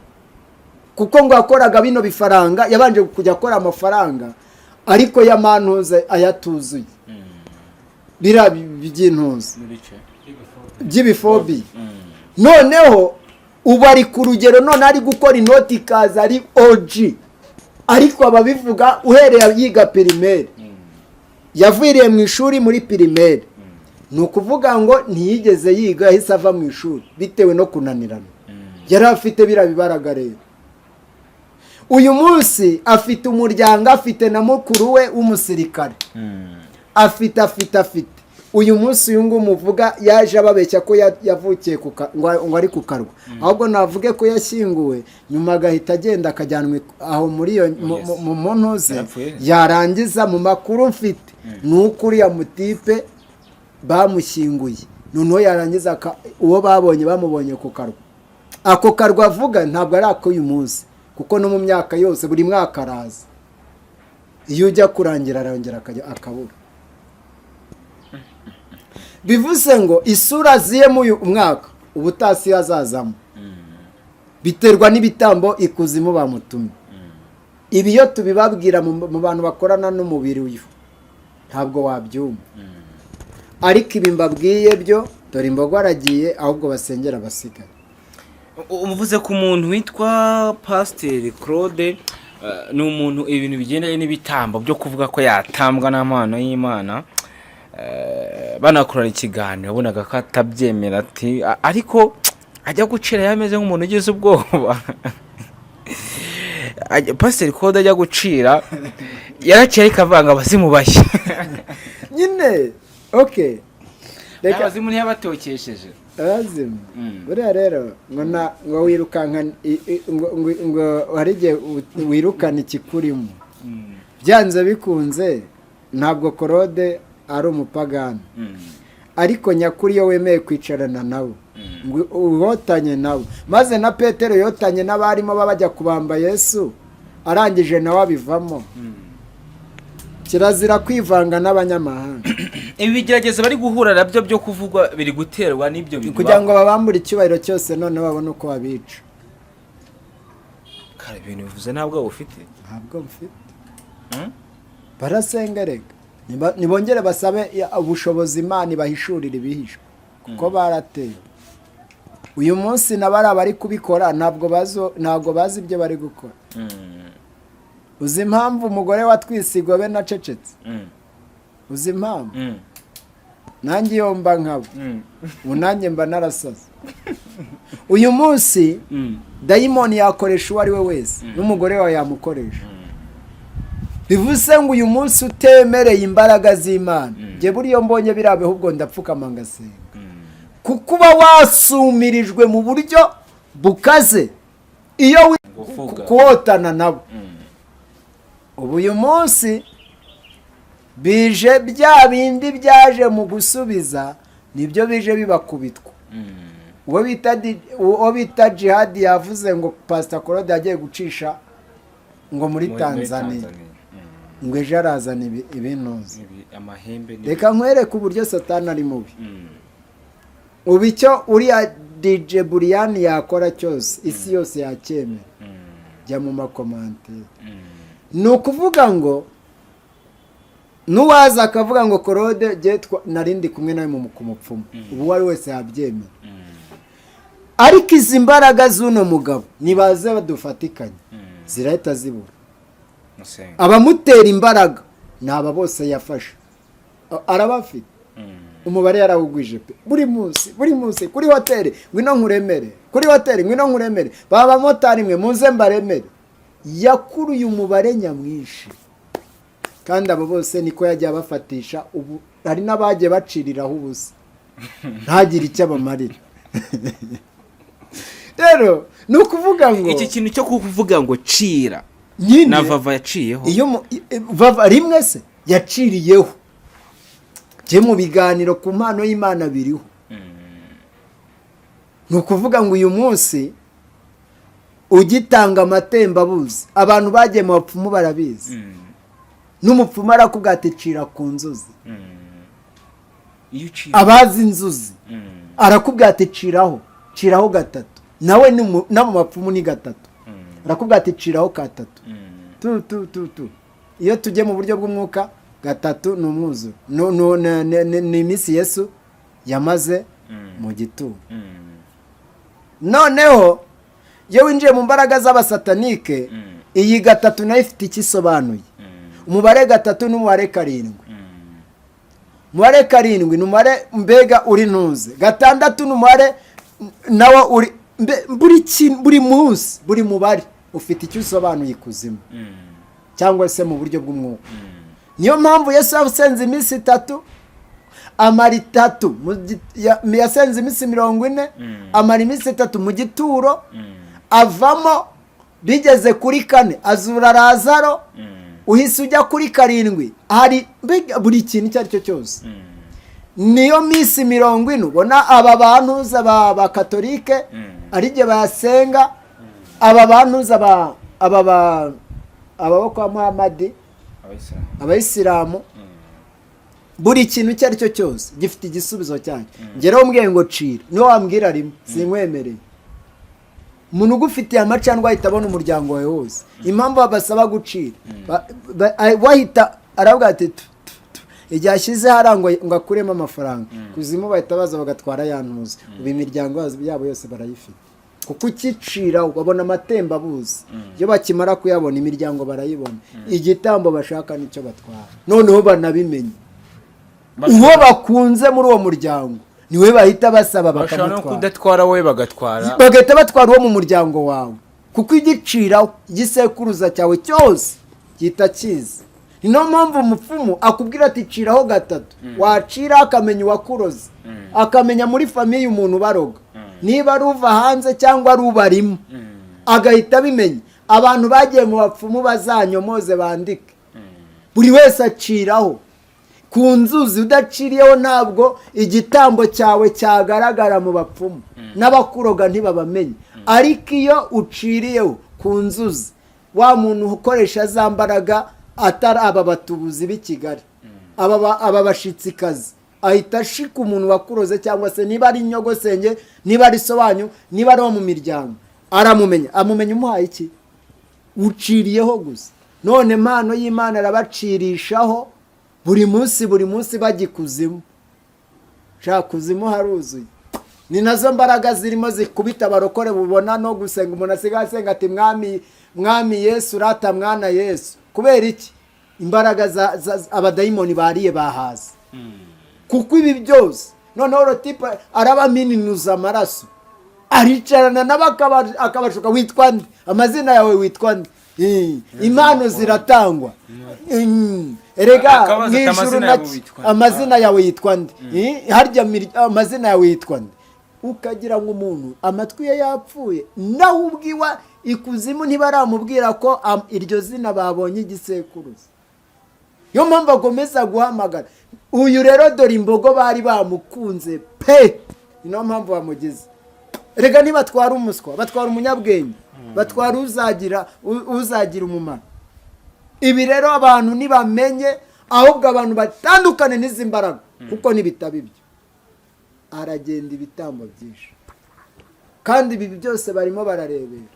kuko ngo yakoraga bino bifaranga yabanje kujya akora amafaranga ariko yamantuze ayatuzuye bira by'intuze by'ibifobi noneho ubu ari ku rugero none ari gukora inoti ikaza ari OG ariko ababivuga uhereye yiga pirimeri yaviriye mu ishuri muri pirimeri ni ukuvuga ngo ntiyigeze yiga yahise ava mu ishuri bitewe no kunanirana yari afite birabibaraga rero uyu munsi afite umuryango afite na mukuru we w'umusirikare afite uyu munsi uyu nguyu muvuga yaje ababeshya ko yavukiye ngo ari ku karwa ahubwo navuge ko yashyinguwe nyuma agahita agenda akajyanwa aho muri iyo mu ntuze yarangiza mu makuru mfite ni uko uriya mutipe bamushyinguye noneho yarangiza uwo bamubonye ku karwa ako karwa avuga ntabwo ari ak'uyu munsi kuko no mu myaka yose buri mwaka araza iyo ujya kurangira arongera akabura bivuze ngo isura ziyemo uyu mwaka ubutasi yazazamo biterwa n'ibitambo ikuzimu bamutumye ibi iyo tubibabwira mu bantu bakorana n'umubiri uyu ntabwo wabyumva ariko ibi mbabwiye byo dore imbogo aragiye ahubwo basengera abasigaye umuvuze ku muntu witwa Pasiteri Claude ni umuntu ibintu bigendanye n'ibitambo byo kuvuga ko yatambwa n'amano y'Imana banakorana ikiganiro bonaga ko atabyemera ati ariko ajya gucira yameze nk'umuntu ugize ubwoba Pasiteri Claude ajya gucira yaraciye ikavanga abazimubashye nyine okay reka abazimu ntiyabatokesheje abazimu buriya rero ngo wirukanka ngo hari igihe wirukana ikikurimo byanze bikunze ntabwo Claude ari umupagani ariko nyakuri iyo wemeye kwicarana nabo ngo uhotanye nabo maze na Petero yotanye n'abarimo babajya kubamba Yesu arangije nawe abivamo kirazira kwivanga n'abanyamahanga ibi bigerageza bari guhura nabyo byo kuvugwa biri guterwa n'ibyo bintu kugira ngo babambure icyubahiro cyose none babone uko babica kare ibintu bivuze ntabwo ufite ntabwo mfite barasenga rega nibongere basabe ubushobozi Imana ibahishurira ibihishwe kuko barateye uyu munsi nabari abari kubikora ntabwo bazi ibyo bari gukora uzi impamvu umugore watwisigo be nacecetse uzi impamvu nanjye iyo mba nkabo nanjye mba narasaze uyu munsi dayimoni yakoresha uwo ari we wese n'umugore wawe yamukoresha bivuze ngo uyu munsi utemereye imbaraga z'Imana njye buriyo mbonye birabe ahubwo ndapfukama ngasenga kuko uba wasumirijwe mu buryo bukaze iyo kuwotana nabo ubu uyu munsi bije bya bindi byaje mu gusubiza nibyo bije bibakubitwa uwo bita Jihadi yavuze ngo Pastor Claude yagiye gucisha ngo muri Tanzania ngo ejo arazana ibintuzi reka nkwereke uburyo Satani ari mubi ubu icyo uriya DJ Brian yakora cyose isi yose yacyemera jya mu makomantere ni ukuvuga ngo n'uwaza akavuga ngo Claude narindi kumwe nawe mu kumupfumu ubu uwo ari wese yabyemera ariko izi mbaraga z'uno mugabo nibaze badufatikanye zirahita zibura abamutera imbaraga ni aba bose yafashe arabafite umubare yarawugwije pe buri munsi kuri hoteli ngwino nkuremere kuri hoteli ngwino nkuremere baba motari mwe muze mbaremere yakuruye umubare nyamwinshi kandi abo bose niko yagiye abafatisha ubu hari n'abagiye baciriraho ubusa ntagire icyo abamarira rero ni ukuvuga ngo iki kintu cyo kuvuga ngo cira na Vava yaciyeho iyo Vava rimwe se yaciriyeho je mu biganiro ku mpano y'Imana biriho ni ukuvuga ngo uyu munsi ugitanga amatembabuzi abantu bagiye mu bapfumu barabizi n'umupfumu arakubwira ati cira ku nzuzi abazi inzuzi arakubwira ati ciraho gatatu nawe no mu bapfumu ni gatatu arakubwira ati ciraho katatu tu iyo tujye mu buryo bw'umwuka gatatu ni umwuzuro ni iminsi Yesu yamaze mu gituro noneho iyo winjiye mu mbaraga z'abasatanike iyi gatatu nayo ifite ikisobanuye umubare gatatu n'umubare karindwi umubare karindwi ni umubare mbega uri ntuze gatandatu ni umubare nawo uri buri munsi buri mubare ufite icyo usobanuye ikuzimu cyangwa se mu buryo bw'umwuka niyo mpamvu Yesu yasenze iminsi 3 amara 3 yasenze iminsi 40 amara iminsi 3 mu gituro avamo bigeze kuri 4 azura Lazaro uhise ujya kuri 7 hari buri kintu cyari cyo cyose niyo minsi 40 ubona aba bantu z'aba katolike ari je basenga aba bantu z'aba aba kwa Muhammad abayisilamu buri kintu cyari cyo cyose gifite igisubizo cyane ngero umbwiye ngo cira niyo wambwira rimwe sinkwemereye umuntu ugufitiye amacandwa ahita abona umuryango wawe wose impamvu babasaba gucira wahita aravuga ati igihe ashyize harangwa ngo akuremo amafaranga kuzimu bahita baza bagatwara yantuza ubu imiryango yabo yose barayifite kuko ukiciraho babona amatembabuzi iyo bakimara kuyabona imiryango barayibona igitambo bashaka nicyo batwara noneho banabimenye uwo bakunze muri uwo muryango niwe bahita basaba bashobora no bakamutwara kudatwara wowe bagatwara bagahita batwara uwo mu muryango wawe kuko igiciraho igisekuruza cyawe cyose gihita kiza ni no mpamvu umupfumu akubwira ati ciraho gatatu wacira akamenya uwakuroze akamenya muri famiye umuntu baroga niba ari uva hanze cyangwa ari ubarimo agahita abimenya abantu bagiye mu bapfumu bazanyomoze bandike buri wese aciraho ku nzuzi udaciriyeho ntabwo igitambo cyawe cyagaragara mu bapfumu n'abakuroga ntibabamenye ariko iyo uciriyeho ku nzuzi wa muntu ukoresha za mbaraga atari aba batubuzi b'i Kigali aba bashitsikazi ahita ashika umuntu wakuroze cyangwa se niba ari inyogosenge niba ari sobanyu niba ari wo mu miryango aramumenya umuhaye iki uciriyeho gusa none impano y'Imana arabacirishaho buri munsi bagikuzimu shaka kuzimu haruzuye ni nazo mbaraga zirimo zikubita abarokore bubona no gusenga umuntu asigaye asenga ati mwami Yesu rata mwana Yesu kubera iki imbaraga abadayimoni bariye bahaza kuko ibi byose noneho rotipa arabamininuza amaraso aricarana nabo akabashuka witwa nde amazina yawe witwa nde impano ziratangwa erega mw'ijuru naki amazina yawe yitwa nde harya amazina yawe yitwa nde ukagira ngo umuntu amatwi ye yapfuye naho ubwiwa ikuzimu ntibaramubwira ko iryo zina babonye igisekuruza yo mpamvu agomeza guhamagara uyu rero dore imbogo bari bamukunze pe niyo mpamvu bamugize rega ntibatwara umuswa batwara umunyabwenge batwara uzagira umumaro ibi rero abantu ntibamenye ahubwo abantu batandukane n'izi mbaraga kuko n'ibitabo ibyo aragenda ibitambo byinshi kandi ibi byose barimo bararebera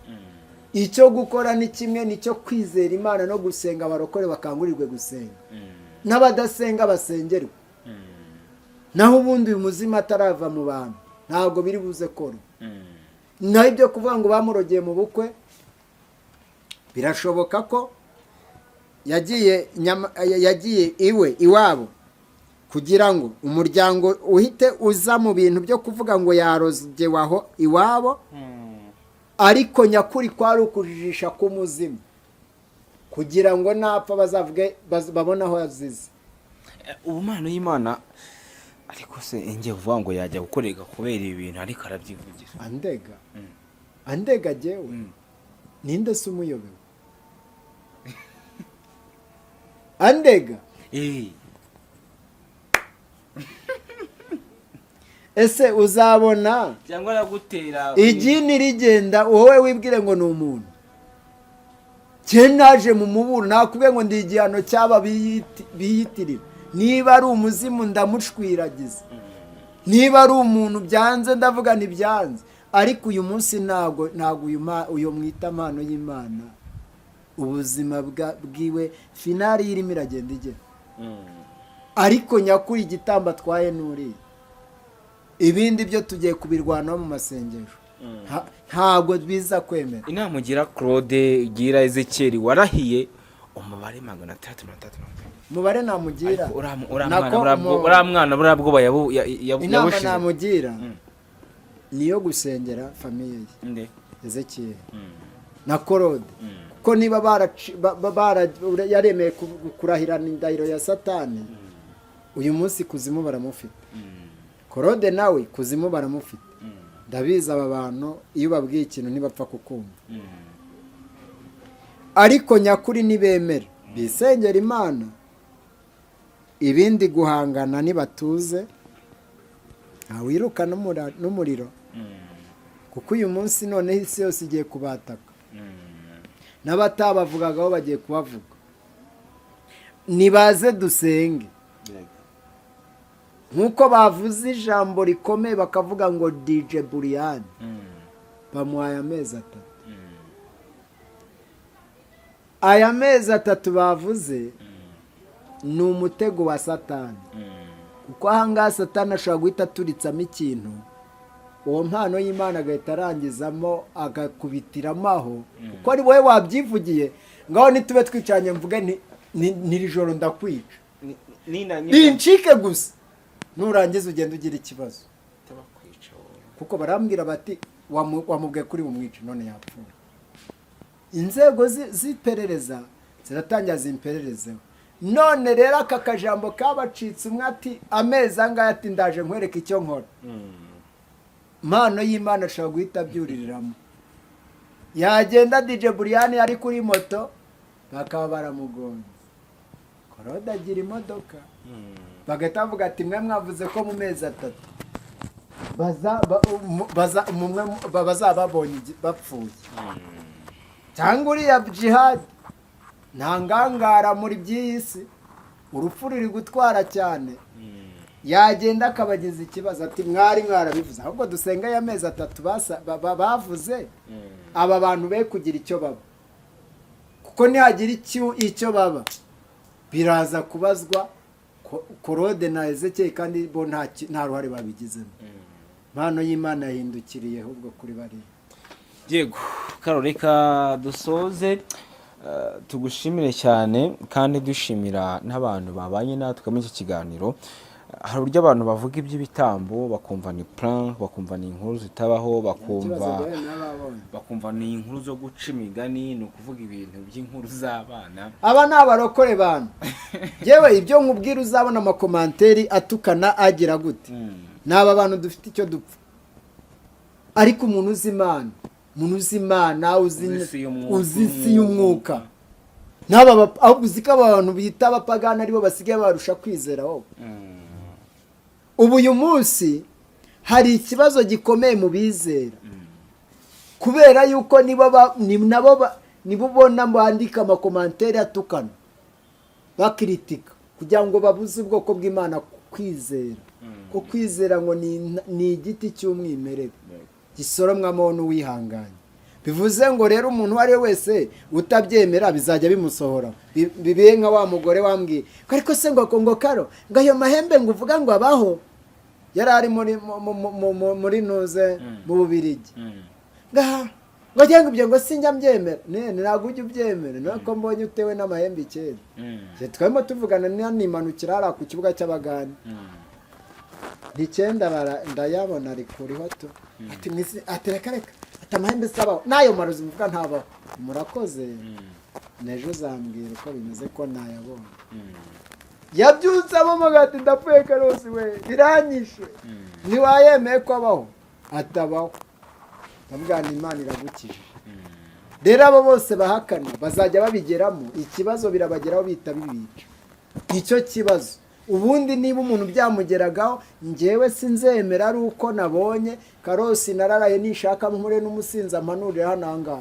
icyo gukora ni kimwe nicyo kwizera Imana no gusenga abarokore bakangurirwe gusenga n'abadasenga basengerwe naho ubundi uyu muzima atarava mu bantu ntabwo biri buze kora naho ibyo kuvuga ngo bamurogeye mu bukwe birashoboka ko yagiye iwabo kugira ngo umuryango uhite uza mu bintu byo kuvuga ngo yarogewaho iwabo ariko nyakuri kwari ukujijisha k'umuzimu kugira ngo napfa bazavuge babone aho yazize ubumano y'Imana ariko se ngiye kuvuga ngo yajya gukoreka kubera ibi bintu ariko arabyivugira andega jewe ninde se umuyobewe andega ese uzabona cyangwa aragutera igini rigenda wowe wibwire ngo ni umuntu naje mu muburo nakubwiye ngo ndi igihano cyaba biyitirira niba ari umuzimu ndamushwiragiza niba ari umuntu byanze ndavuga ntibyanze ariko uyu munsi ntabwo uyu mwita impano y'Imana ubuzima bwiwe finari irimo iragenda igera ariko nyakuri igitambo atwaye n'uriya ibindi byo tugiye kubirwanaho mu masengesho ntabwo biza kwemera inama ugira Claude gira Ezekiel warahiye umubare 330 umubare namugira uramwana burabwo inama namugira niyo gusengera famiye ye Ezekiel na Claude ko niba yaremeye kurahirana indahiro ya Satani uyu munsi kuzimu baramufite Claude nawe kuzimu baramufite ndabizi aba bantu iyo babwiye ikintu ntibapfa kukumva ariko nyakuri nibemera bisengera Imana ibindi guhangana nibatuze ntawiruka n'umuriro kuko uyu munsi noneho isi yose igiye kubataka n'abatabavugagaho bagiye kubavuga nibaze dusenge nk'uko bavuze ijambo rikomeye bakavuga ngo DJ Buriyani bamuhaye amezi 3 aya mezi 3 bavuze ni umutego wa Satani kuko ahangaha Satani ashobora guhita aturitsamo ikintu uwo mpano y'Imana agahita arangizamo agakubitiramo aho kuko ari wowe wabyivugiye ngaho nitube twicanye mvuge n'iri joro ndakwica nincike gusa nurangiza ugenda ugira ikibazo kuko barambwira bati wamubwiye kuri bumwice none yapfuye. Inzego z'iperereza ziratangira zimpererezeho. None rero aka kajambo kabacitse umwe ati amezi angahe ati ndaje nkwereka icyo nkora. Mpano y'Imana ashobora guhita abyuririramo. Yagenda DJ Brian yari kuri moto bakaba baramugonze. Korode agira imodoka. Bagahita bavuga ati mwe mwavuze ko mu mezi 3 bazababonye bapfuye. Cyangwa uriya jihad nta ngangara muri by'isi urupfu ruri gutwara cyane yagenda akabagiza ikibazo ati mwari mwarabivuze ahubwo dusenga ya mezi 3 bavuze aba bantu be kugira icyo baba kuko nihagira icyo baba biraza kubazwa Korode na Ezekiel kandi bo nta ruhare babigizemo. Mpano y'Imana yahindukiriye ahubwo kuri bari. Yego Karoleka dusoze tugushimire cyane kandi dushimira n'abantu babanye natwe muri iki kiganiro. Hari uburyo abantu bavuga iby'ibitambo bakumva ni plan, bakumva ni inkuru zitabaho, bakumva ni inkuru zo guca imigani, ni ukuvuga ibintu by'inkuru z'abana. Aba ni abarokore bantu. Yewe ibyo nkubwira uzabona amakomanteri atukana agira gute. N'aba bantu dufite icyo dupfa. Ariko umuntu uzi Imana, uzi isi y'umwuka. N'aba ahubwo uzika abantu bita abapagana aribo basigaye barusha kwizera wowe. Ubu uyu munsi hari ikibazo gikomeye mu bizera. Kubera yuko nibo ubona bandika amakomanteri atukana. Bakritika kugira ngo babuze ubwoko bw'Imana kwizera. Ko kwizera ngo ni igiti cy'umwimerere. Gisoromwamo n'uwihanganye. Bivuze ngo rero umuntu wari wese utabyemera bizajya bimusohora. Bibiye nka wa mugore wambwiye ariko se ngo Karo ngo ayo mahembe ngo uvuga ngo abaho yari ari muri nuze mu Bubirigi ngo cyangwa ibyo ngo sinjya mbyemera ntabwo ujya ubyemera nuko mbonye utewe n'amahembe icyenda twarimo tuvugana nimanukira hariya ku kibuga cy'abagani n'icyenda ndayabona ari kuriho tu ati reka amahembe sabaho nayo maruzi mvuga ntabaho murakoze nejo uzambwira uko bimeze ko nayabonye yabyutse abamagati ndapfuye Karosi we biranyishe ntiwayemeye ko abaho atabaho ndavuga Imana iragukije rero abo bose bahakana bazajya babigeramo ikibazo birabageraho bita bibica icyo kibazo ubundi niba umuntu byamugeragaho njyewe sinzemera ari uko nabonye Karosi nararaye nishaka mpure n'umusinzi ampanurira hananga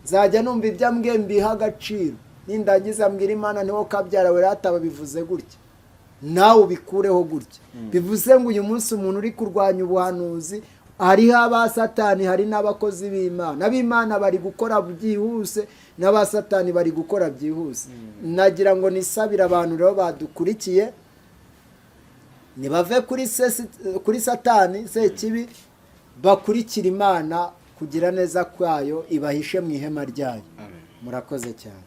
zajya numva ibyambwe mbiha agaciro nindagiza mbwira Imana niho kabyara we rataba bivuze gutya nawe ubikureho gutya bivuze ngo uyu munsi umuntu uri kurwanya ubuhanuzi hariho abasatani hari n'abakozi b'Imana ab'Imana bari gukora byihuse n'abasatani bari gukora byihuse nagira ngo nisabira abantu rero badukurikiye nibave kuri satani sekibi bakurikira Imana kugira neza kwayo ibahishe mu ihema ryayo murakoze cyane.